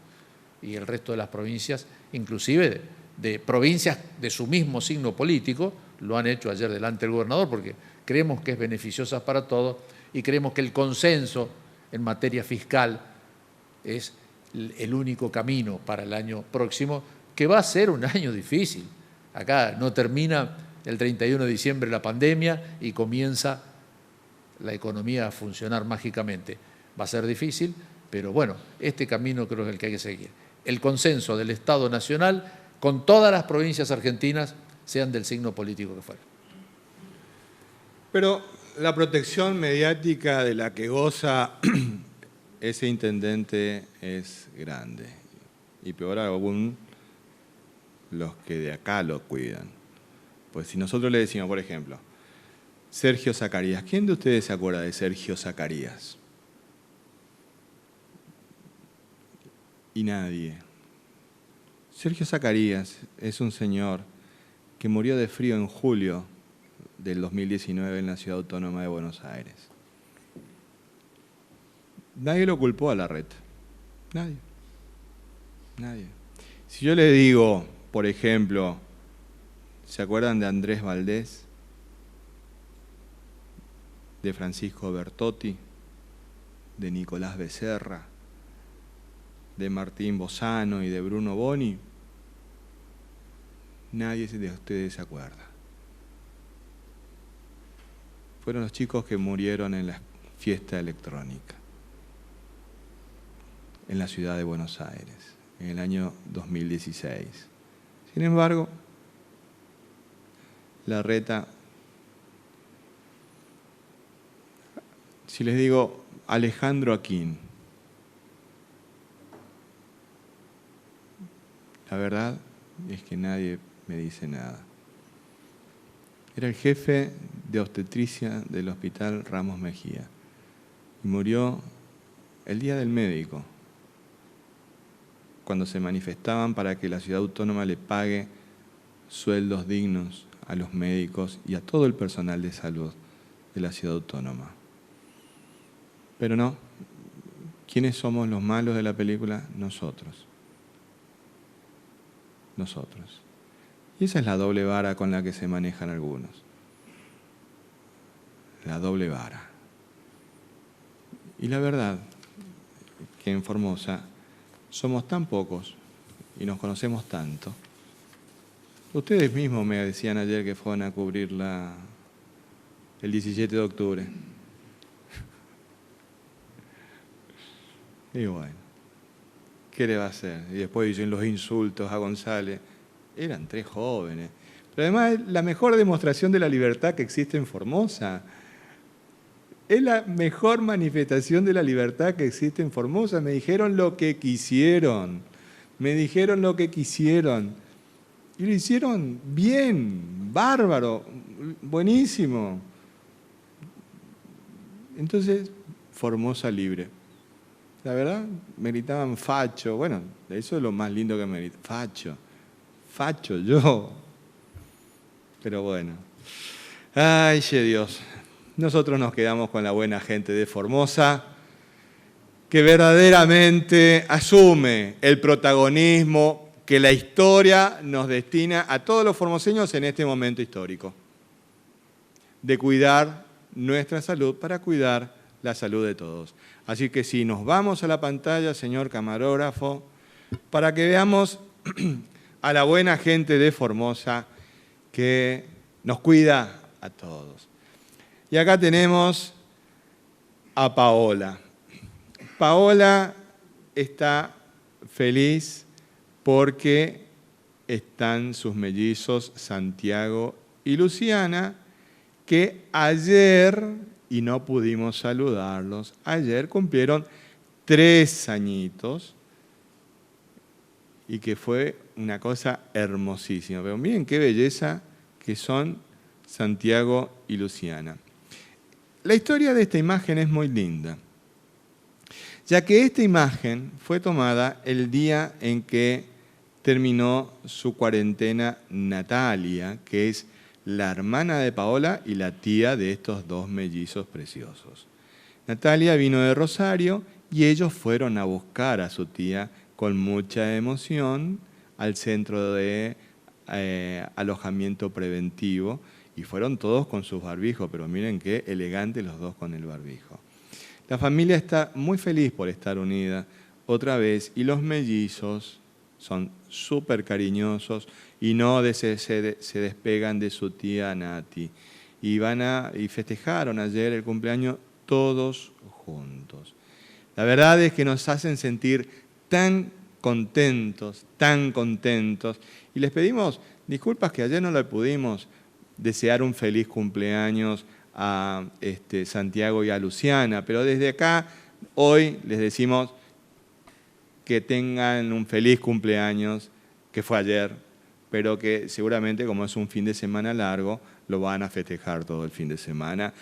y el resto de las provincias, inclusive de provincias de su mismo signo político, lo han hecho ayer delante del gobernador, porque creemos que es beneficiosa para todos y creemos que el consenso en materia fiscal es el único camino para el año próximo, que va a ser un año difícil. Acá no termina el 31 de diciembre la pandemia y comienza la economía a funcionar mágicamente. Va a ser difícil, pero bueno, este camino creo que es el que hay que seguir. El consenso del Estado Nacional con todas las provincias argentinas, sean del signo político que fuera.
Pero la protección mediática de la que goza ese intendente es grande. Y peor aún, los que de acá lo cuidan. Pues si nosotros le decimos, por ejemplo, Sergio Zacarías, ¿quién de ustedes se acuerda de Sergio Zacarías? Y nadie. Sergio Zacarías es un señor que murió de frío en julio del 2019 en la Ciudad Autónoma de Buenos Aires. Nadie lo culpó a Larreta. Nadie. Nadie. Si yo le digo, por ejemplo, ¿se acuerdan de Andrés Valdés? De Francisco Bertotti, de Nicolás Becerra, de Martín Bozano y de Bruno Boni, nadie de ustedes se acuerda. Fueron los chicos que murieron en la fiesta electrónica en la ciudad de Buenos Aires, en el año 2016. Sin embargo, Larreta, si les digo Alejandro Aquín, la verdad es que nadie me dice nada. Era el jefe de obstetricia del Hospital Ramos Mejía y murió el día del médico, cuando se manifestaban para que la Ciudad Autónoma le pague sueldos dignos a los médicos y a todo el personal de salud de la Ciudad Autónoma. Pero no, ¿quiénes somos los malos de la película? Nosotros. Nosotros. Y esa es la doble vara con la que se manejan algunos. La doble vara. Y la verdad que en Formosa somos tan pocos y nos conocemos tanto. Ustedes mismos me decían ayer que fueron a cubrir el 17 de octubre. Y bueno, ¿qué le va a hacer? Y después dicen los insultos a González. Eran 3 jóvenes. Pero además es la mejor demostración de la libertad que existe en Formosa. Es la mejor manifestación de la libertad que existe en Formosa. Me dijeron lo que quisieron. Me dijeron lo que quisieron. Y lo hicieron bien, bárbaro, buenísimo. Entonces, Formosa libre. La verdad, me gritaban facho. Bueno, eso es lo más lindo que me gritan. Facho. Facho, yo. Pero bueno. Ay, che Dios. Nosotros nos quedamos con la buena gente de Formosa que verdaderamente asume el protagonismo que la historia nos destina a todos los formoseños en este momento histórico, de cuidar nuestra salud para cuidar la salud de todos. Así que si nos vamos a la pantalla, señor camarógrafo, para que veamos a la buena gente de Formosa que nos cuida a todos. Y acá tenemos a Paola. Paola está feliz porque están sus mellizos Santiago y Luciana, que ayer, y no pudimos saludarlos, ayer cumplieron 3 añitos y que fue una cosa hermosísima. Pero miren qué belleza que son Santiago y Luciana. La historia de esta imagen es muy linda, ya que esta imagen fue tomada el día en que terminó su cuarentena Natalia, que es la hermana de Paola y la tía de estos 2 mellizos preciosos. Natalia vino de Rosario y ellos fueron a buscar a su tía con mucha emoción al centro de alojamiento preventivo y fueron todos con sus barbijos, pero miren qué elegantes los 2 con el barbijo. La familia está muy feliz por estar unida otra vez y los mellizos son súper cariñosos y no se despegan de su tía Nati. Y festejaron ayer el cumpleaños todos juntos. La verdad es que nos hacen sentir tan contentos, y les pedimos disculpas que ayer no le pudimos desear un feliz cumpleaños a Santiago y a Luciana, pero desde acá hoy les decimos que tengan un feliz cumpleaños, que fue ayer, pero que seguramente como es un fin de semana largo, lo van a festejar todo el fin de semana,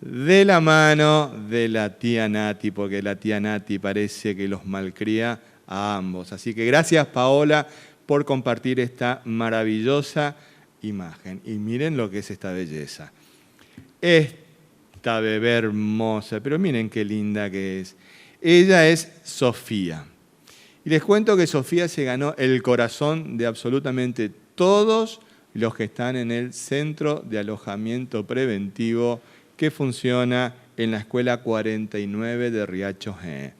de la mano de la tía Nati, porque la tía Nati parece que los malcría a ambos. Así que gracias, Paola, por compartir esta maravillosa imagen. Y miren lo que es esta belleza. Esta bebé hermosa, pero miren qué linda que es. Ella es Sofía. Y les cuento que Sofía se ganó el corazón de absolutamente todos los que están en el centro de alojamiento preventivo que funciona en la escuela 49 de Riacho G.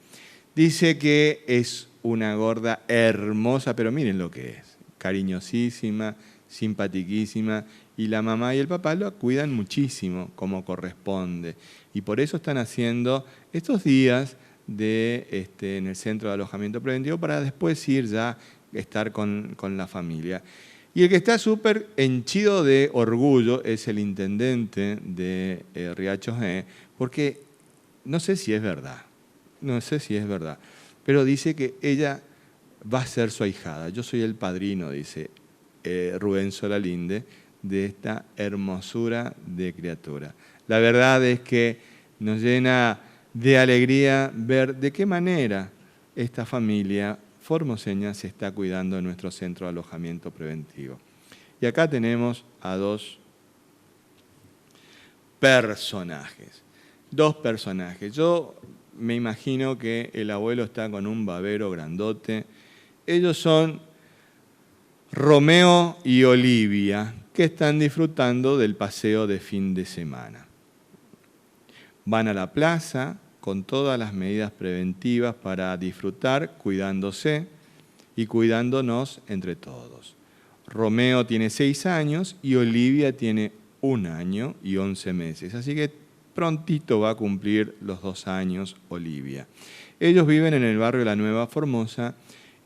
Dice que es una gorda hermosa, pero miren lo que es, cariñosísima, simpatiquísima, y la mamá y el papá lo cuidan muchísimo, como corresponde. Y por eso están haciendo estos días en el centro de alojamiento preventivo para después ir ya a estar con la familia. Y el que está súper henchido de orgullo es el intendente de Riacho G, porque no sé si es verdad, pero dice que ella va a ser su ahijada. Yo soy el padrino, dice Rubén Solalinde, de esta hermosura de criatura. La verdad es que nos llena de alegría ver de qué manera esta familia formoseña se está cuidando en nuestro centro de alojamiento preventivo. Y acá tenemos a 2 personajes. Yo me imagino que el abuelo está con un babero grandote. Ellos son Romeo y Olivia, que están disfrutando del paseo de fin de semana. Van a la plaza con todas las medidas preventivas para disfrutar, cuidándose y cuidándonos entre todos. Romeo tiene 6 años y Olivia tiene 1 año y 11 meses, así que prontito va a cumplir los 2 años Olivia. Ellos viven en el barrio de la Nueva Formosa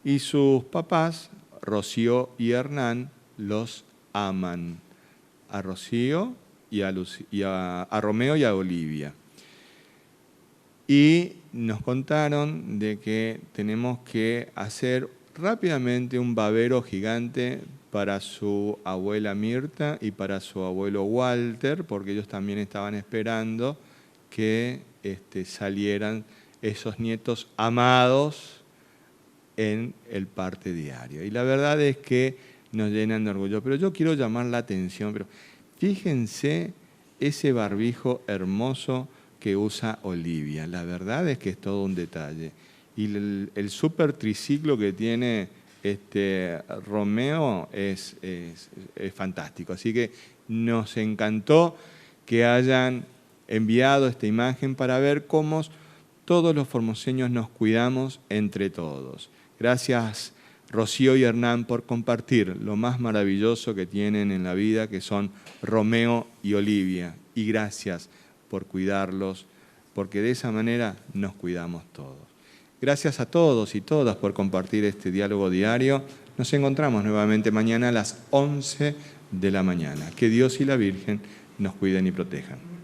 y sus papás, Rocío y Hernán, los aman. A Rocío y a Romeo y a Olivia. Y nos contaron de que tenemos que hacer rápidamente un babero gigante para su abuela Mirta y para su abuelo Walter, porque ellos también estaban esperando que salieran esos nietos amados en el parte diario. Y la verdad es que nos llenan de orgullo. Pero yo quiero llamar la atención, pero fíjense ese barbijo hermoso que que usa Olivia. La verdad es que es todo un detalle. Y el super triciclo que tiene Romeo es fantástico. Así que nos encantó que hayan enviado esta imagen para ver cómo todos los formoseños nos cuidamos entre todos. Gracias, Rocío y Hernán, por compartir lo más maravilloso que tienen en la vida, que son Romeo y Olivia. Y gracias por cuidarlos, porque de esa manera nos cuidamos todos. Gracias a todos y todas por compartir este diálogo diario. Nos encontramos nuevamente mañana a las 11 de la mañana. Que Dios y la Virgen nos cuiden y protejan.